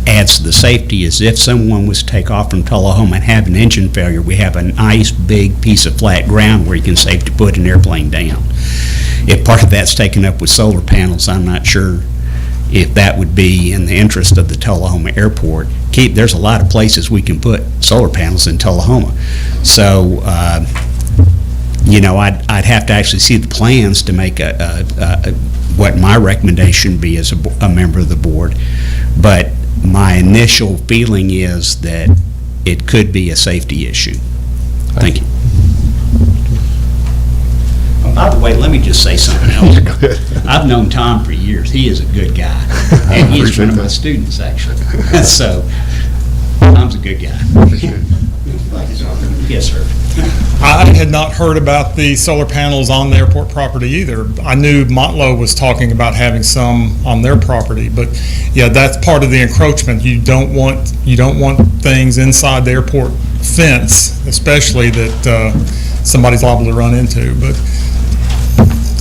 adds to the safety is if someone was to take off from Tullahoma and have an engine failure, we have a nice big piece of flat ground where you can safely put an airplane down. If part of that's taken up with solar panels, I'm not sure if that would be in the interest of the Tullahoma Airport. There's a lot of places we can put solar panels in Tullahoma. So, I'd have to actually see the plans to make what my recommendation would be as a member of the board. But my initial feeling is that it could be a safety issue. Thank you. By the way, let me just say something else. I've known Tom for years. He is a good guy. And he is one of my students, actually. So, Tom's a good guy. Yes, sir. I had not heard about the solar panels on the airport property either. I knew Montlow was talking about having some on their property, but yeah, that's part of the encroachment. You don't want things inside the airport fence, especially that somebody's liable to run into. But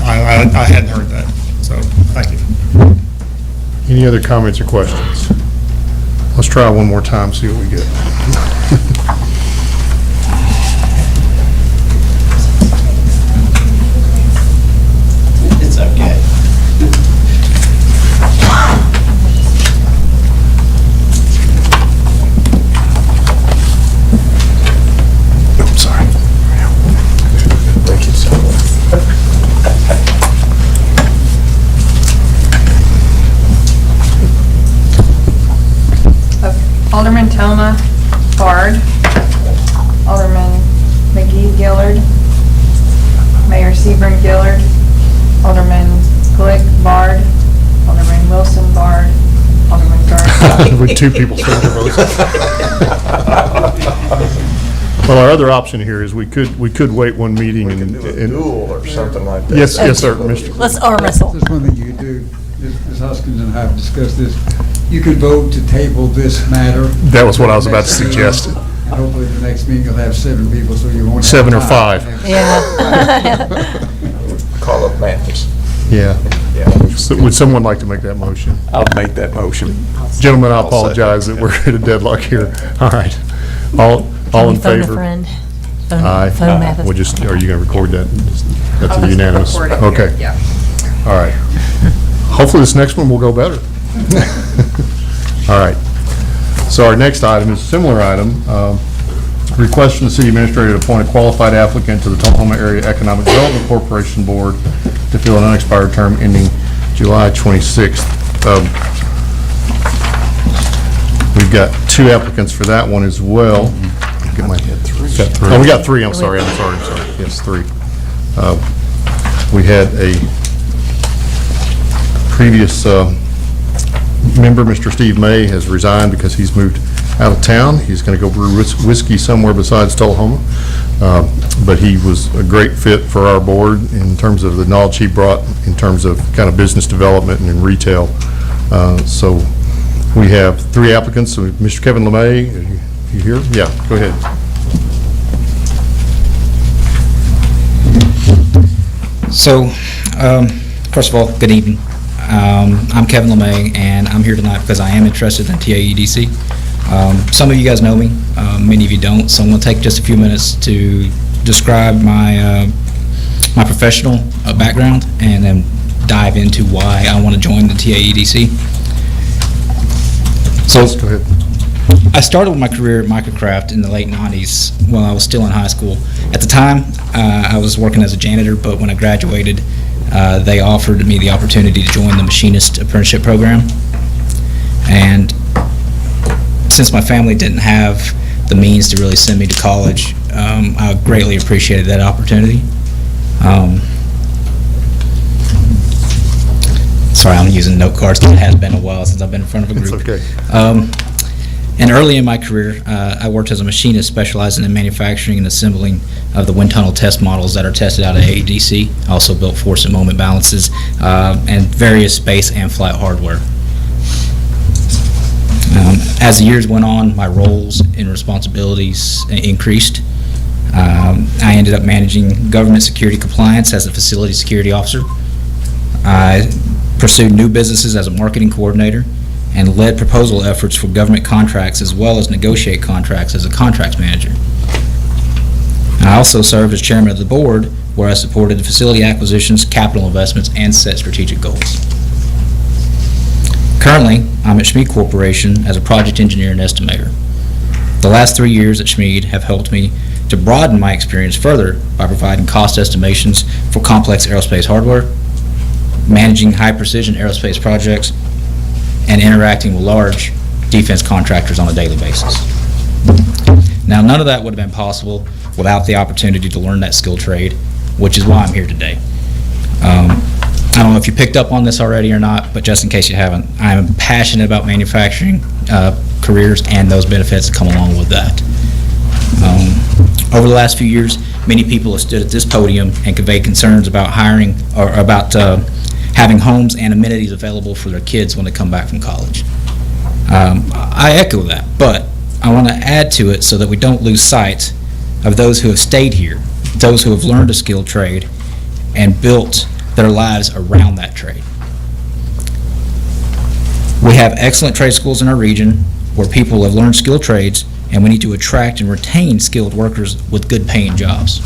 I hadn't heard that, so thank you. Any other comments or questions? Let's try one more time, see what we get. It's okay. I'm sorry. Thank you so much. Alderman Toma, Bard, Alderman McGee, Gillard, Mayor Sebring, Gillard, Alderman Glick, Bard, Alderman Wilson, Bard, Alderman Gard. With two people saying their votes. Well, our other option here is we could wait one meeting and do a duel or something like that. Yes, sir, Mr. Let's arm wrestle. There's one thing you could do, Ms. Hoskins and I have discussed this. You could vote to table this matter. That was what I was about to suggest. And hopefully the next meeting you'll have 7 people, so you won't have 7 or 5. 5. Yeah. Call up Mathis. Yeah. So would someone like to make that motion? I'll make that motion. Gentlemen, I apologize that we're at a deadlock here. All right. All in Phone a favor? friend. Aye. Phone Mathis. We'll just, are you going to record that? That's I'll a just unanimous. record it. Okay. Yeah. All right. Hopefully this next one will go better. All right. So our next item is a similar item. Request from the city administrator to appoint a qualified applicant to the Tullahoma Area Economic Development Corporation Board to fill an unexpired term ending July 26th. We've got 2 applicants for that one as well. Get my head through. Oh, we got 3. I'm sorry. Yes, 3. We had a previous member, Mr. Steve May, has resigned because he's moved out of town. He's going to go brew whiskey somewhere besides Tullahoma. But he was a great fit for our board in terms of the knowledge he brought in terms of kind of business development and in retail. So we have 3 applicants. So Mr. Kevin LeMay, are you here? Yeah, go ahead. So, first of all, good evening. I'm Kevin LeMay, and I'm here tonight because I am interested in TAEDC. Some of you guys know me, many of you don't, so I'm going to take just a few minutes to describe my profession. professional background and then dive into why I want to join the TAEDC. So, Go ahead. I started with my career at Microcraft in the late 90s while I was still in high school. At the time, I was working as a janitor, but when I graduated, they offered me the opportunity to join the machinist apprenticeship program. And since my family didn't have the means to really send me to college, I greatly appreciated that opportunity. Sorry, I'm using note cards because it has been a while since I've been in front of a group. It's okay. And early in my career, I worked as a machinist specializing in manufacturing and assembling of the wind tunnel test models that are tested out at AEDC. I also built force and moment balances and various space and flight hardware. As the years went on, my roles and responsibilities increased. I ended up managing government security compliance as a facility security officer. I pursued new businesses as a marketing coordinator and led proposal efforts for government contracts as well as negotiate contracts as a contracts manager. I also served as chairman of the board where I supported facility acquisitions, capital investments, and set strategic goals. Currently, I'm at Schmid Corporation as a project engineer and estimator. The last 3 years at Schmid have helped me to broaden my experience further by providing cost estimations for complex aerospace hardware, managing high-precision aerospace projects, and interacting with large defense contractors on a daily basis. Now, none of that would have been possible without the opportunity to learn that skill trade, which is why I'm here today. I don't know if you picked up on this already or not, but just in case you haven't, I'm passionate about manufacturing careers and those benefits that come along with that. Over the last few years, many people have stood at this podium and conveyed concerns about hiring or about having homes and amenities available for their kids when they come back from college. I echo that, but I want to add to it so that we don't lose sight of those who have stayed here, those who have learned a skilled trade and built their lives around that trade. We have excellent trade schools in our region where people have learned skilled trades, and we need to attract and retain skilled workers with good paying jobs.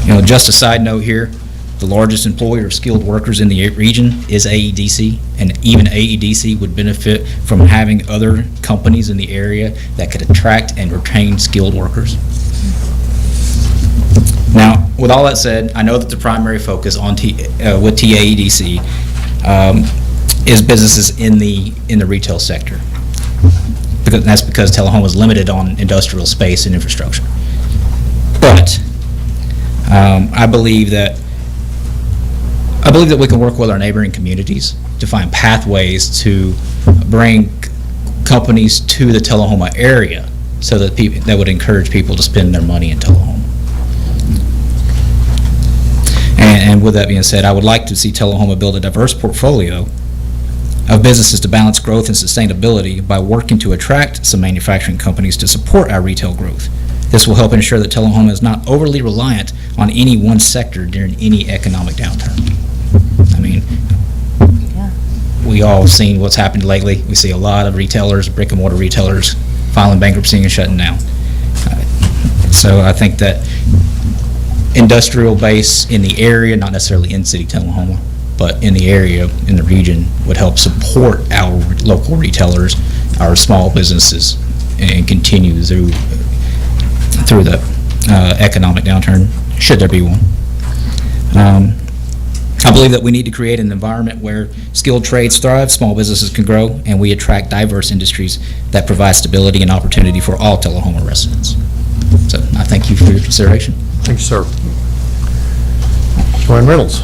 You know, just a side note here, the largest employer of skilled workers in the region is AEDC, and even AEDC would benefit from having other companies in the area that could attract and retain skilled workers. Now, with all that said, I know that the primary focus on with TAEDC is businesses in the retail sector. That's because Tullahoma is limited on industrial space and infrastructure. But I believe that we can work with our neighboring communities to find pathways to bring companies to the Tullahoma area so that that would encourage people to spend their money in Tullahoma. And with that being said, I would like to see Tullahoma build a diverse portfolio of businesses to balance growth and sustainability by working to attract some manufacturing companies to support our retail growth. This will help ensure that Tullahoma is not overly reliant on any one sector during any economic downturn. I mean, we all seen what's happened lately. We see a lot of retailers, brick and mortar retailers, filing bankruptcy and shutting down. So I think that industrial base in the area, not necessarily in city Tullahoma, but in the area, in the region, would help support our local retailers, our small businesses, and continue through the economic downturn, should there be one. I believe that we need to create an environment where skilled trades thrive, small businesses can grow, and we attract diverse industries that provide stability and opportunity for all Tullahoma residents. So I thank you for your consideration. Thank you, sir. Joanne Reynolds.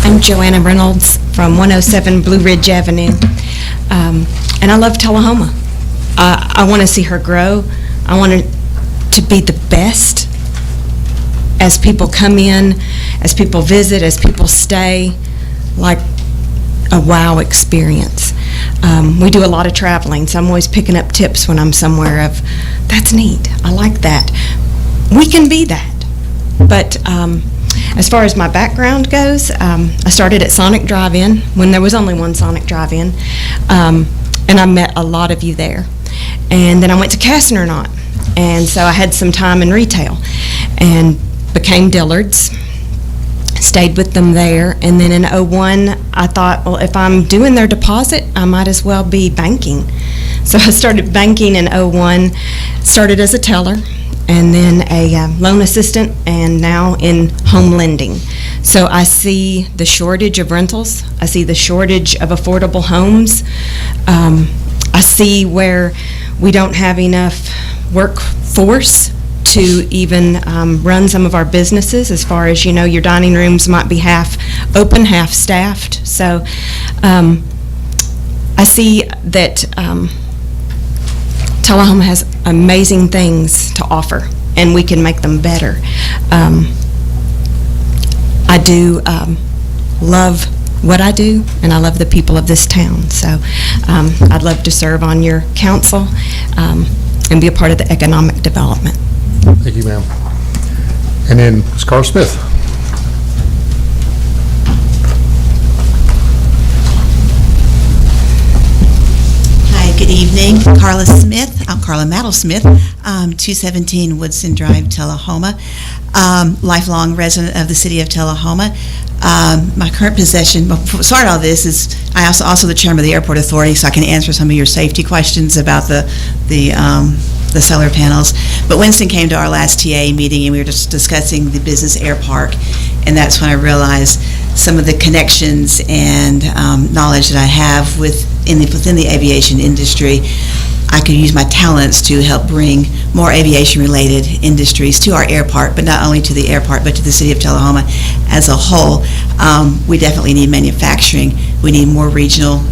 I'm Joanna Reynolds from 107 Blue Ridge Avenue, and I love Tullahoma. I want to see her grow. I want her to be the best as people come in, as people visit, as people stay, like a wow experience. We do a lot of traveling, so I'm always picking up tips when I'm somewhere of, that's neat, I like that. We can be that. But as far as my background goes, I started at Sonic Drive-In when there was only one Sonic Drive-In, and I met a lot of you there. And then I went to Castner-Knott. And so I had some time in retail and became Dillard's. Stayed with them there. And then in '01, I thought, well, if I'm doing their deposit, I might as well be banking. So I started banking in '01, started as a teller, and then a loan assistant, and now in home lending. So I see the shortage of rentals. I see the shortage of affordable homes. I see where we don't have enough workforce to even run some of our businesses, as far as, your dining rooms might be half open, half staffed. So I see that Tullahoma has amazing things to offer, and we can make them better. I do love what I do, and I love the people of this town. So I'd love to serve on your council and be a part of the economic development. Thank you, ma'am. And then Ms. Carl Smith. Hi, good evening. Carla Smith. I'm Carla Maddle Smith, 217 Woodson Drive, Tullahoma. Lifelong resident of the city of Tullahoma. My current position, before start all this, is I also the chairman of the airport authority, so I can answer some of your safety questions about the solar panels. But Winston came to our last TA meeting, and we were just discussing the business air park, and that's when I realized some of the connections and knowledge that I have within the aviation industry. I could use my talents to help bring more aviation-related industries to our airport, but not only to the airport, but to the city of Tullahoma as a whole. We definitely need manufacturing. We need more regional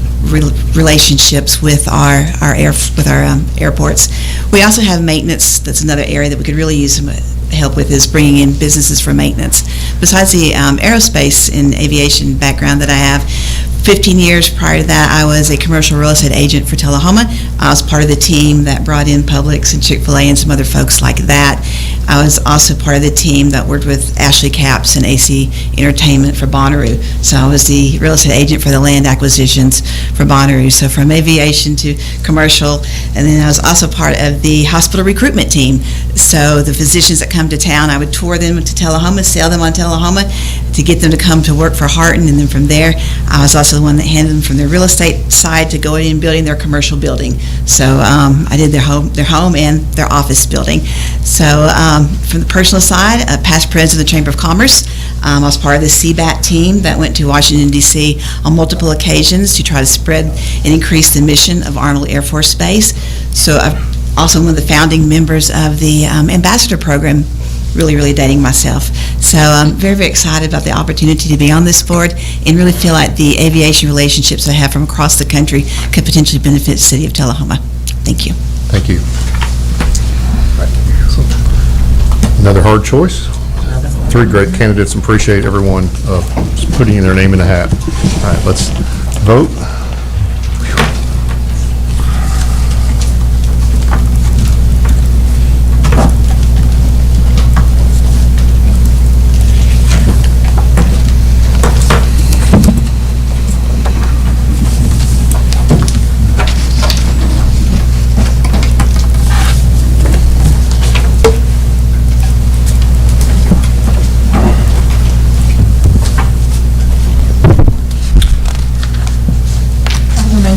relationships with our airports. We also have maintenance. That's another area that we could really use some help with, is bringing in businesses for maintenance. Besides the aerospace and aviation background that I have, 15 years prior to that, I was a commercial real estate agent for Tullahoma. I was part of the team that brought in Publix and Chick-fil-A and some other folks like that. I was also part of the team that worked with Ashley Capps and AC Entertainment for Bonnaroo. So I was the real estate agent for the land acquisitions for Bonnaroo. So from aviation to commercial, and then I was also part of the hospital recruitment team. So the physicians that come to town, I would tour them to Tullahoma, sell them on Tullahoma to get them to come to work for Harton, and then from there, I was also the one that handled them from their real estate side to going in and building their commercial building. So I did their home and their office building. So from the personal side, past president of the Chamber of Commerce, I was part of the CBAT team that went to Washington, D.C. on multiple occasions to try to spread and increase the mission of Arnold Air Force Base. So I'm also one of the founding members of the Ambassador Program, really dating myself. So I'm very, very excited about the opportunity to be on this board and really feel like the aviation relationships I have from across the country could potentially benefit the city of Tullahoma. Thank you. Thank you. Another hard choice. Three great candidates, and appreciate everyone putting their name in the hat. All right, let's vote.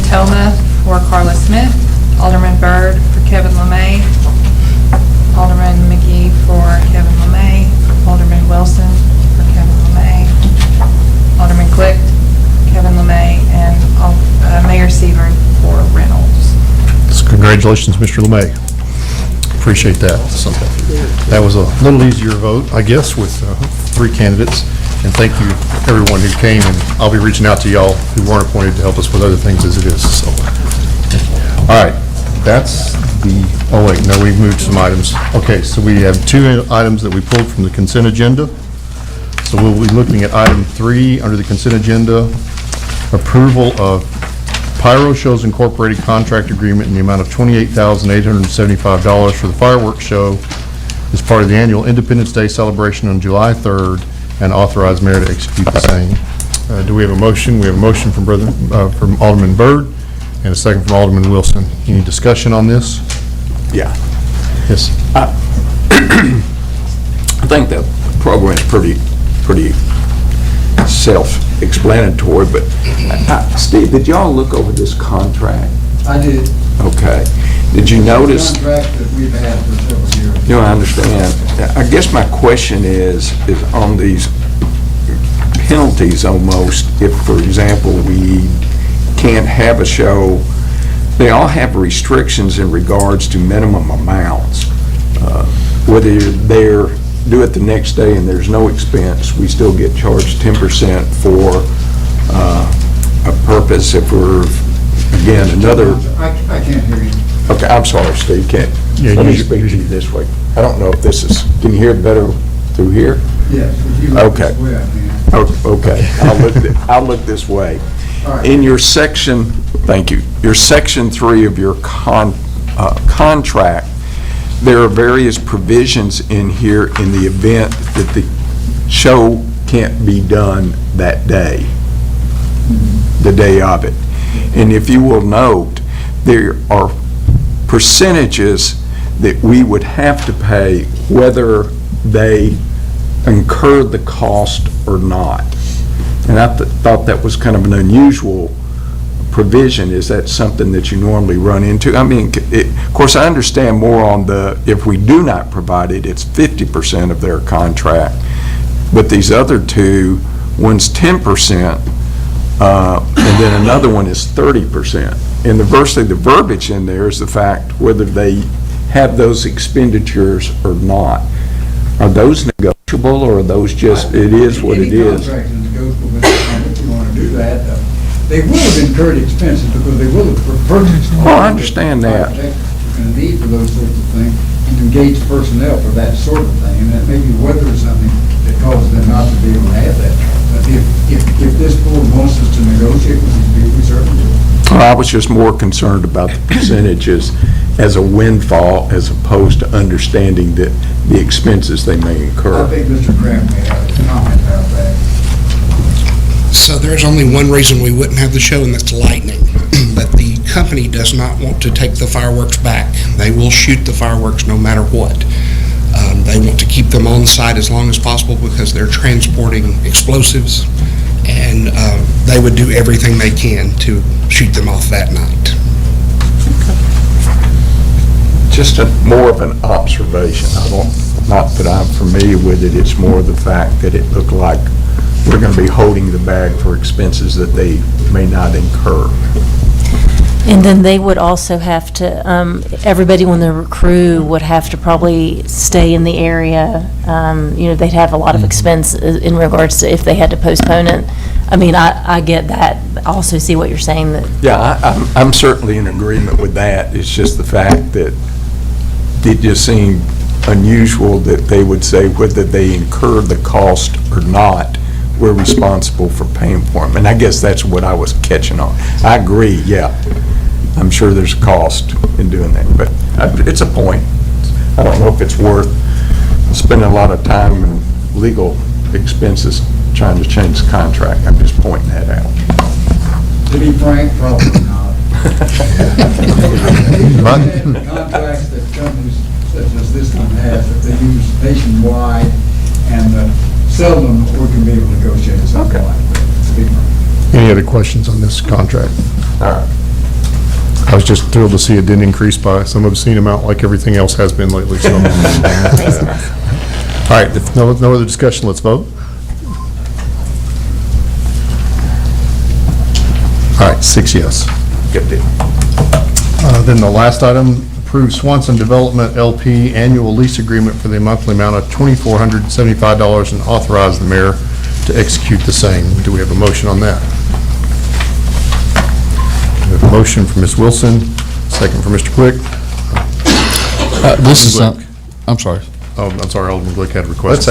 Telma for Carla Smith, Alderman Byrd for Kevin LeMay, Alderman McGee for Kevin LeMay, Alderman Wilson for Kevin LeMay, Alderman Glick, Kevin LeMay, and Mayor Sebern for Reynolds. So congratulations, Mr. LeMay. Appreciate that. That was a little easier vote, I guess, with three candidates. And thank you, everyone who came, and I'll be reaching out to y'all who weren't appointed to help us with other things as it is. So, all right, that's the, oh wait, no, we've moved some items. Okay, so we have two items that we pulled from the consent agenda. So we'll be looking at item 3 under the consent agenda, approval of Pyro Shows Incorporated contract agreement in the amount of $28,875 for the fireworks show as part of the annual Independence Day celebration on July 3rd, and authorize mayor to execute the same. Do we have a motion? We have a motion from Alderman Byrd And a second from Alderman Wilson. Any discussion on this? Yeah. Yes. I think the program's pretty self-explanatory, but Steve, did y'all look over this contract? I did. Okay. Did you notice? Contract that we've had for several years. I understand. I guess my question is on these penalties almost, if, for example, we can't have a show, they all have restrictions in regards to minimum amounts. Whether you're there, do it the next day and there's no expense, we still get charged 10% for a purpose. If we're, again, another... I can't hear you. Okay, I'm sorry, Steve, let me speak to you this way. I don't know if this is, can you hear it better through here? Yes, if you look Okay. this way, I can. Okay, I'll look this way. All right. In your section, thank you, your section 3 of your contract, there are various provisions in here in the event that the show can't be done that day, the day of it. And if you will note, there are percentages that we would have to pay whether they incurred the cost or not. And I thought that was kind of an unusual provision. Is that something that you normally run into? I mean, of course, I understand more on the, if we do not provide it, it's 50% of their contract. But these other two, one's 10%, and then another one is 30%. And the verbiage in there is the fact whether they have those expenditures or not. Are those negotiable, or are those just, it is what it is? Any contract is negotiable, but if you want to do that, they will have incurred expenses because they will have purchased. Well, I understand that. And the need for those sorts of things, and engage personnel for that sort of thing, and that maybe weather is something that causes them not to be able to have that. But if this board wants us to negotiate with these people, we certainly do. Well, I was just more concerned about the percentages as a windfall as opposed to understanding that the expenses they may incur. I think Mr. Graham may have a comment about that. So there's only one reason we wouldn't have the show, and that's lightning. But the company does not want to take the fireworks back. They will shoot the fireworks no matter what. They want to keep them on site as long as possible because they're transporting explosives, and they would do everything they can to shoot them off that night. Just more of an observation. Not that I'm familiar with it, it's more the fact that it looked like we're going to be holding the bag for expenses that they may not incur. And then they would also have to, everybody on the crew would have to probably stay in the area. They'd have a lot of expense in regards to if they had to postpone it. I mean, I get that. I also see what you're saying that. Yeah, I'm certainly in agreement with that. It's just the fact that it just seemed unusual that they would say whether they incurred the cost or not, we're responsible for paying for them. And I guess that's what I was catching on. I agree, yeah. I'm sure there's a cost in doing that, but it's a point. I don't know if it's worth spending a lot of time and legal expenses trying to change the contract. I'm just pointing that out. To be frank, probably not. Contracts that companies such as this one has, that they use nationwide, and seldom we can be able to negotiate something like that, to be frank. Any other questions on this contract? All right. I was just thrilled to see it didn't increase by some obscene amount like everything else has been lately, so. All right, if no other discussion, let's vote. All right, 6 yes. Good deal. Then the last item, approve Swanson Development LP annual lease agreement for the monthly amount of $2,475 and authorize the mayor to execute the same. Do we have a motion on that? We have a motion from Ms. Wilson, second from Mr. Quick. This is, I'm sorry. Oh, I'm sorry, Alderman Glick had a request.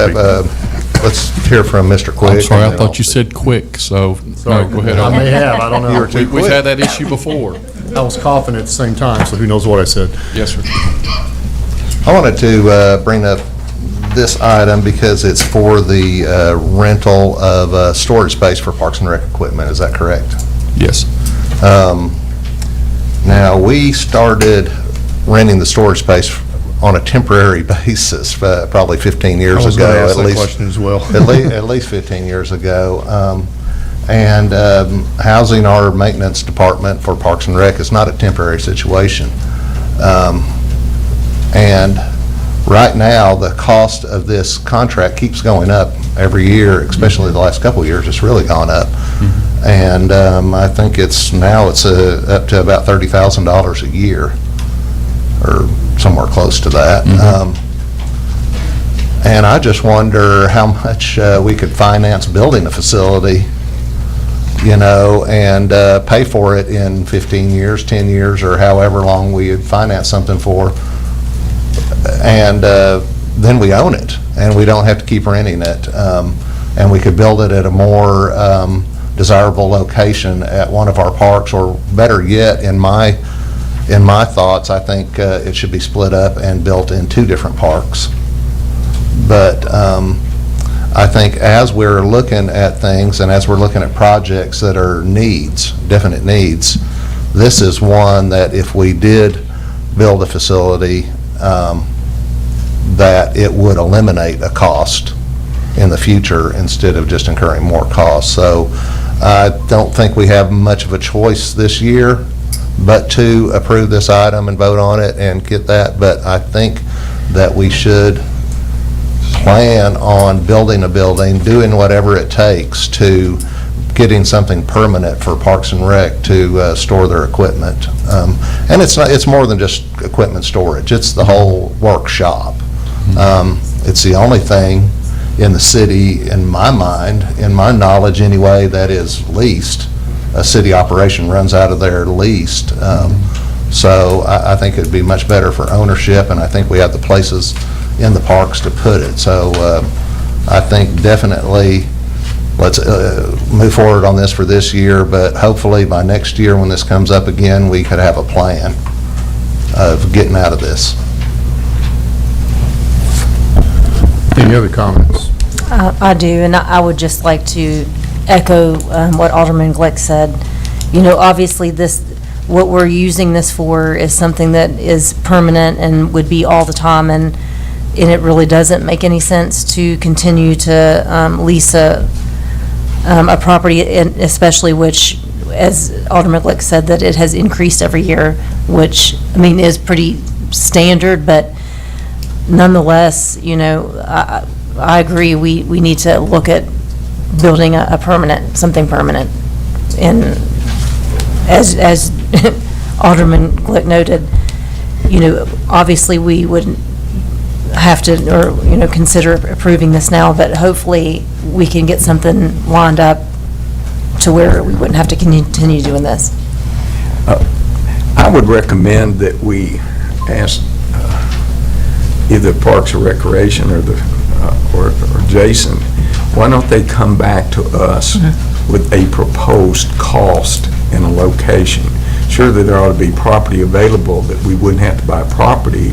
Let's hear from Mr. Quick. I'm sorry, I thought you said quick, so, no, go ahead. I may have, I don't know. We've had that issue before. I was coughing at the same time, so who knows what I said. Yes, sir. I wanted to bring up this item because it's for the rental of storage space for Parks and Rec equipment. Is that correct? Yes. Now, we started renting the storage space on a temporary basis, probably 15 years ago. I was going to ask at that least- question as well. At least 15 years ago. And housing our maintenance department for Parks and Rec is not a temporary situation. And right now, the cost of this contract keeps going up every year, especially the last couple of years. It's really gone up. And I think it's up to about $30,000 a year, or somewhere close to that. And I just wonder how much we could finance building a facility, and pay for it in 15 years, 10 years, or however long we would finance something for. And then we own it, and we don't have to keep renting it. And we could build it at a more desirable location at one of our parks, or better yet, in my thoughts, I think it should be split up and built in 2 different parks. But I think as we're looking at things, and as we're looking at projects that are definite needs, this is one that if we did build a facility, that it would eliminate a cost in the future instead of just incurring more costs. So I don't think we have much of a choice this year but to approve this item and vote on it and get that. But I think that we should plan on building a building, doing whatever it takes to getting something permanent for Parks and Rec to store their equipment. And it's more than just equipment storage. It's the whole workshop. It's the only thing in the city, in my mind, in my knowledge anyway, that is leased. A city operation runs out of there leased. So I think it'd be much better for ownership, and I think we have the places in the parks to put it. So I think definitely let's move forward on this for this year, but hopefully by next year when this comes up again, we could have a plan of getting out of this. Any other comments? I do, and I would just like to echo what Alderman Glick said. Obviously what we're using this for is something that is permanent and would be all the time, and it really doesn't make any sense to continue to lease a property, especially which, as Alderman Glick said, that it has increased every year, which, is pretty standard, but nonetheless, I agree, we need to look at building something permanent. And as Alderman Glick noted, obviously we wouldn't have to, or, consider approving this now, but hopefully we can get something lined up to where we wouldn't have to continue doing this. I would recommend that we ask either Parks or Recreation or Jason, why don't they come back to us with a proposed cost and a location? Surely there ought to be property available that we wouldn't have to buy property,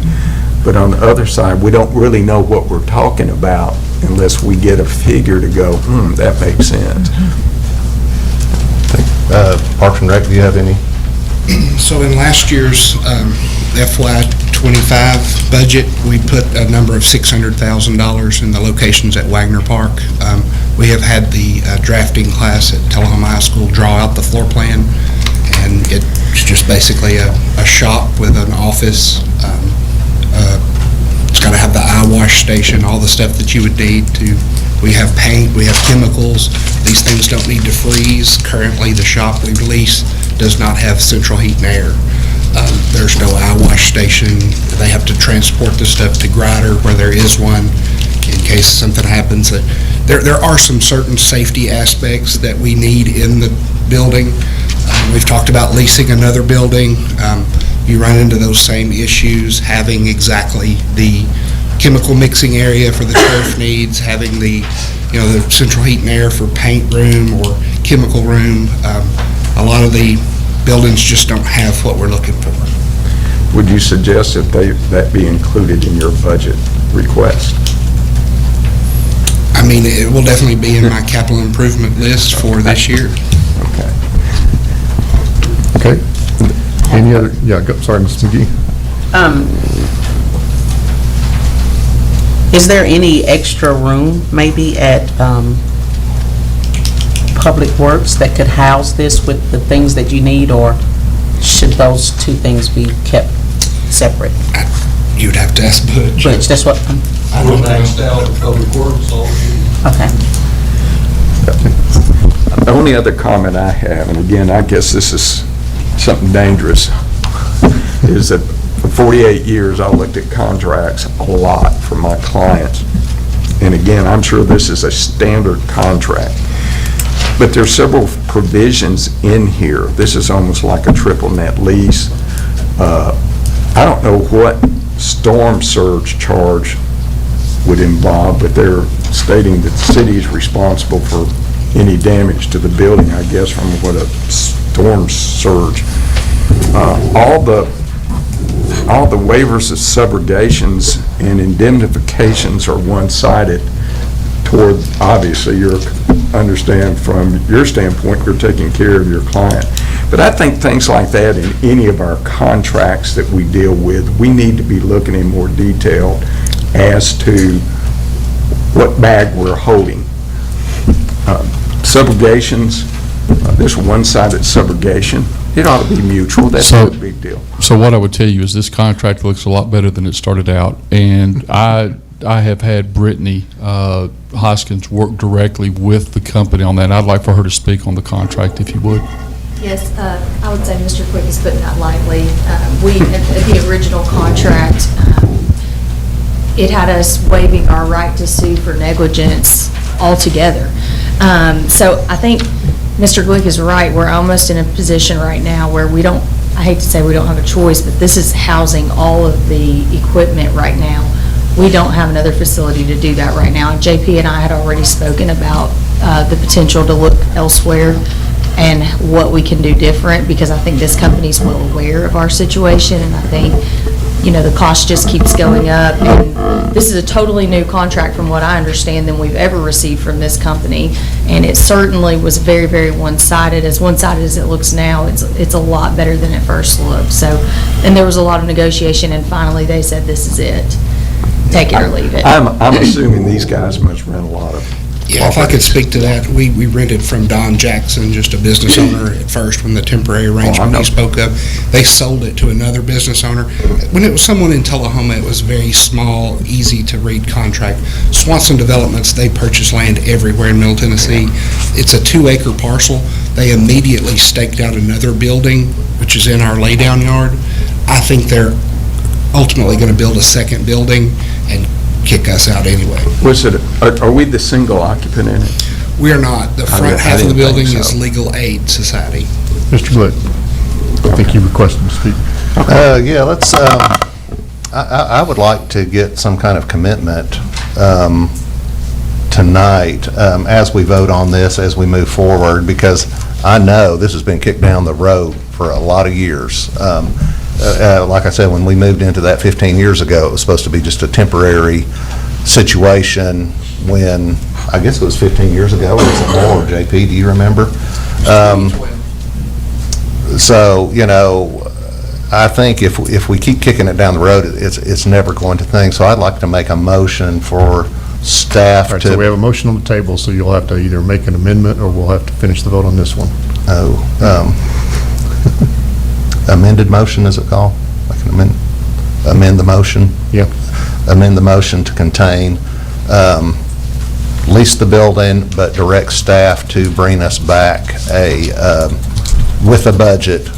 but on the other side, we don't really know what we're talking about unless we get a figure to go, that makes sense. Parks and Rec, do you have any? So in last year's FY25 budget, we put a number of $600,000 in the locations at Wagner Park. We have had the drafting class at Tullahoma High School draw out the floor plan, and it's just basically a shop with an office. It's got to have the eye wash station, all the stuff that you would need to. We have paint, we have chemicals. These things don't need to freeze. Currently, the shop we lease does not have central heat and air. There's no eye wash station. They have to transport the stuff to Grider, where there is one, in case something happens. There are some certain safety aspects that we need in the building. We've talked about leasing another building. You run into those same issues, having exactly the chemical mixing area for the turf needs, having the central heat and air for paint room or chemical room. A lot of the buildings just don't have what we're looking for. Would you suggest that that be included in your budget request? It will definitely be in my capital improvement list for this year. Okay. Okay. Any other, yeah, sorry, Ms. McGee. Is there any extra room maybe at Public Works that could house this with the things that you need, or should those two things be kept separate? You'd have to ask Butch. Butch, that's what, I don't understand Public Works, okay. The only other comment I have, and again, I guess this is something dangerous, is that for 48 years, I looked at contracts a lot for my clients. And again, I'm sure this is a standard contract, but there's several provisions in here. This is almost like a triple net lease. I don't know what storm surge charge would involve, but they're stating that the city is responsible for any damage to the building, I guess, from what a storm surge. All the waivers of subrogations and indemnifications are one-sided toward, obviously, you understand from your standpoint, you're taking care of your client. But I think things like that in any of our contracts that we deal with, we need to be looking in more detail as to what bag we're holding. Subrogations, this one-sided subrogation, it ought to be mutual. That's no big deal. So what I would tell you is this contract looks a lot better than it started out, and I have had Brittany Hoskins work directly with the company on that. I'd like for her to speak on the contract, if you would. Yes, I would say Mr. Quick is putting that lightly. We, at the original contract, it had us waiving our right to sue for negligence altogether. So I think Mr. Glick is right. We're almost in a position right now where we don't, I hate to say we don't have a choice, but this is housing all of the equipment right now. We don't have another facility to do that right now. JP and I had already spoken about the potential to look elsewhere and what we can do different, because I think this company's well aware of our situation, and I think, you know, the cost just keeps going up. And this is a totally new contract from what I understand than we've ever received from this company. And it certainly was very, very one-sided. As one-sided as it looks now, it's a lot better than it first looked. So, and there was a lot of negotiation, and finally they said, this is it. Take it or leave it. I'm assuming these guys must rent a lot of. Yeah, if I could speak to that, we rented from Don Jackson, just a business owner at first, when the temporary arrangement he spoke of. They sold it to another business owner. When it was someone in Tullahoma, it was a very small, easy-to-read contract. Swanson Developments, they purchase land everywhere in Middle Tennessee. It's a 2-acre parcel. They immediately staked out another building, which is in our laydown yard. I think they're ultimately going to build a second building and kick us out anyway. Are we the single occupant in it? We are not. The front half of the building is Legal Aid Society. Mr. Glick, I think you requested to speak. Yeah, let's, I would like to get some kind of commitment tonight as we vote on this, as we move forward, because I know this has been kicked down the road for a lot of years. Like I said, when we moved into that 15 years ago, it was supposed to be just a temporary situation when, I guess it was 15 years ago, or was it more, JP, do you remember? So, you know, I think if we keep kicking it down the road, it's never going to think. So I'd like to make a motion for staff to... So we have a motion on the table, so you'll have to either make an amendment or we'll have to finish the vote on this one. Amended motion, is it called? I can amend the motion? Yeah. Amend the motion to contain, lease the building, but direct staff to bring us back with a budget,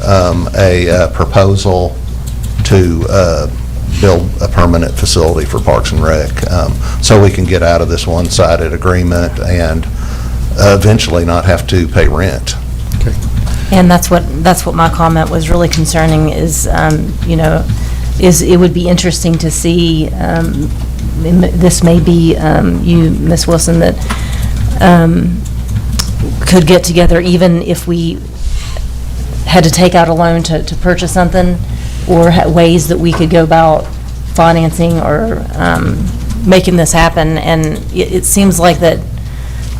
a proposal to build a permanent facility for Parks and Rec, so we can get out of this one-sided agreement and eventually not have to pay rent. Okay. And that's what my comment was really concerning is, you know, is it would be interesting to see, this may be you, Ms. Wilson, that could get together even if we had to take out a loan to purchase something, or ways that we could go about financing or making this happen. And it seems like that,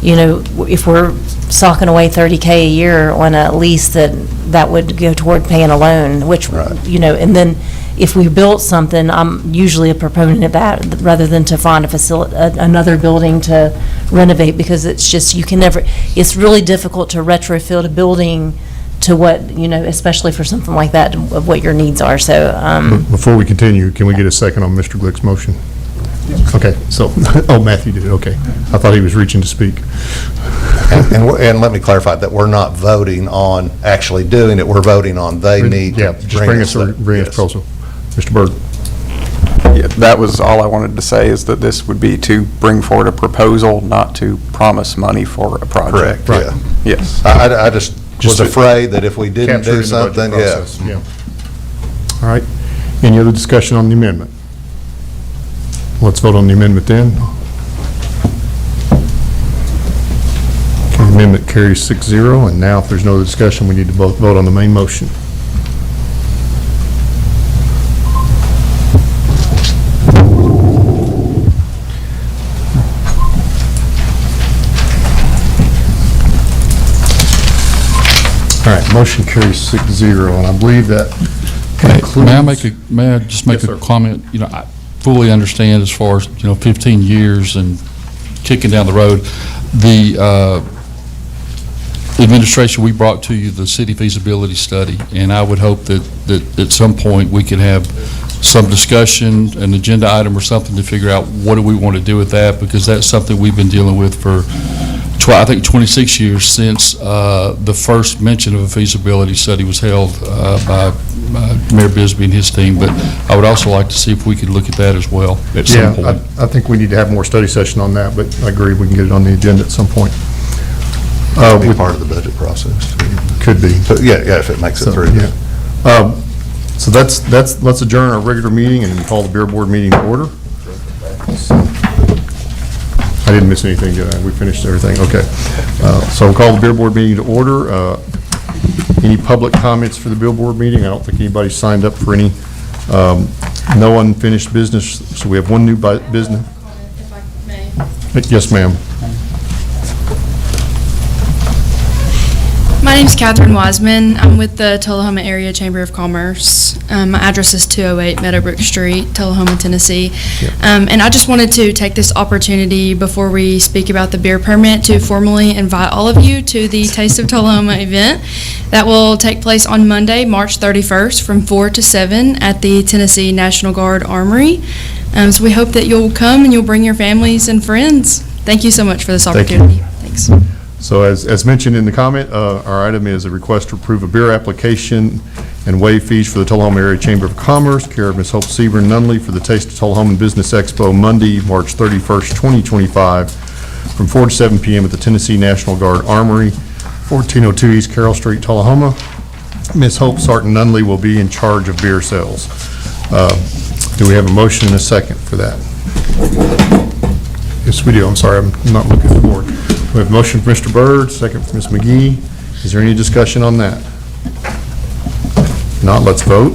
you know, if we're socking away $30K a year on a lease that would go toward paying a loan, which, you know, and then if we built something, I'm usually a proponent of that, rather than to find another building to renovate, because it's just, you can never, it's really difficult to retrofit a building to what, you know, especially for something like that, of what your needs are, so. Before we continue, can we get a second on Mr. Glick's motion? Okay, so, oh, Matthew did it, okay. I thought he was reaching to speak. And let me clarify that we're not voting on actually doing it, we're voting on they need Yeah, to just bring us a proposal. Mr. Byrd. Yeah, that was all I wanted to say, is that this would be to bring forward a proposal, not to promise money for a project. Correct, yeah. Yes. I just was afraid that if we didn't Capture it do in the budget something, process, yeah. All right, any other discussion on the amendment? Let's vote on the amendment then. Okay, amendment carries 6-0, and now if there's no other discussion, we need to vote on the main motion. All right, motion carries 6-0, and I believe that concludes. May I just make Yes, a sir. comment? You know, I fully understand as far as, 15 years and kicking down the road. The administration, we brought to you the city feasibility study, and I would hope that at some point we could have some discussion, an agenda item or something to figure out what do we want to do with that, because that's something we've been dealing with for I think 26 years since the first mention of a feasibility study was held by Mayor Bisbee and his team. But I would also like to see if we could look at that as well at some point. Yeah, I think we need to have more study session on that, but I agree we can get it on the agenda at some point. be part of the budget process. Could be. But yeah, if it makes it through. Yeah. So let's adjourn our regular meeting and call the Beer Board meeting to order. I didn't miss anything, did I? We finished everything, okay. So we'll call the Beer Board meeting to order. Any public comments for the Beer Board meeting? I don't think anybody signed up for any. No unfinished business, so we have one new business. If I may. Yes, ma'am. My name's Catherine Wiseman. I'm with the Tullahoma Area Chamber of Commerce. My address is 208 Meadowbrook Street, Tullahoma, Tennessee. And I just wanted to take this opportunity before we speak about the beer permit to formally invite all of you to the Taste of Tullahoma event that will take place on Monday, March 31st from 4 to 7 at the Tennessee National Guard Armory. So we hope that you'll come and you'll bring your families and friends. Thank you so much for this opportunity. Thanks. So as mentioned in the comment, our item is a request to approve a beer application and waive fees for the Tullahoma Area Chamber of Commerce, care of Ms. Hope Seaborn Nunley, for the Taste of Tullahoma Business Expo, Monday, March 31st, 2025, from 4 to 7 p.m. at the Tennessee National Guard Armory, 1402 East Carroll Street, Tullahoma. Ms. Hope Sarton Nunley will be in charge of beer sales. Do we have a motion and a second for that? Yes, we do. I'm sorry, I'm not looking at the board. We have a motion from Mr. Byrd, second from Ms. McGee. Is there any discussion on that? If not, let's vote.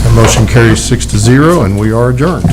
The motion carries 6-0, and we are adjourned.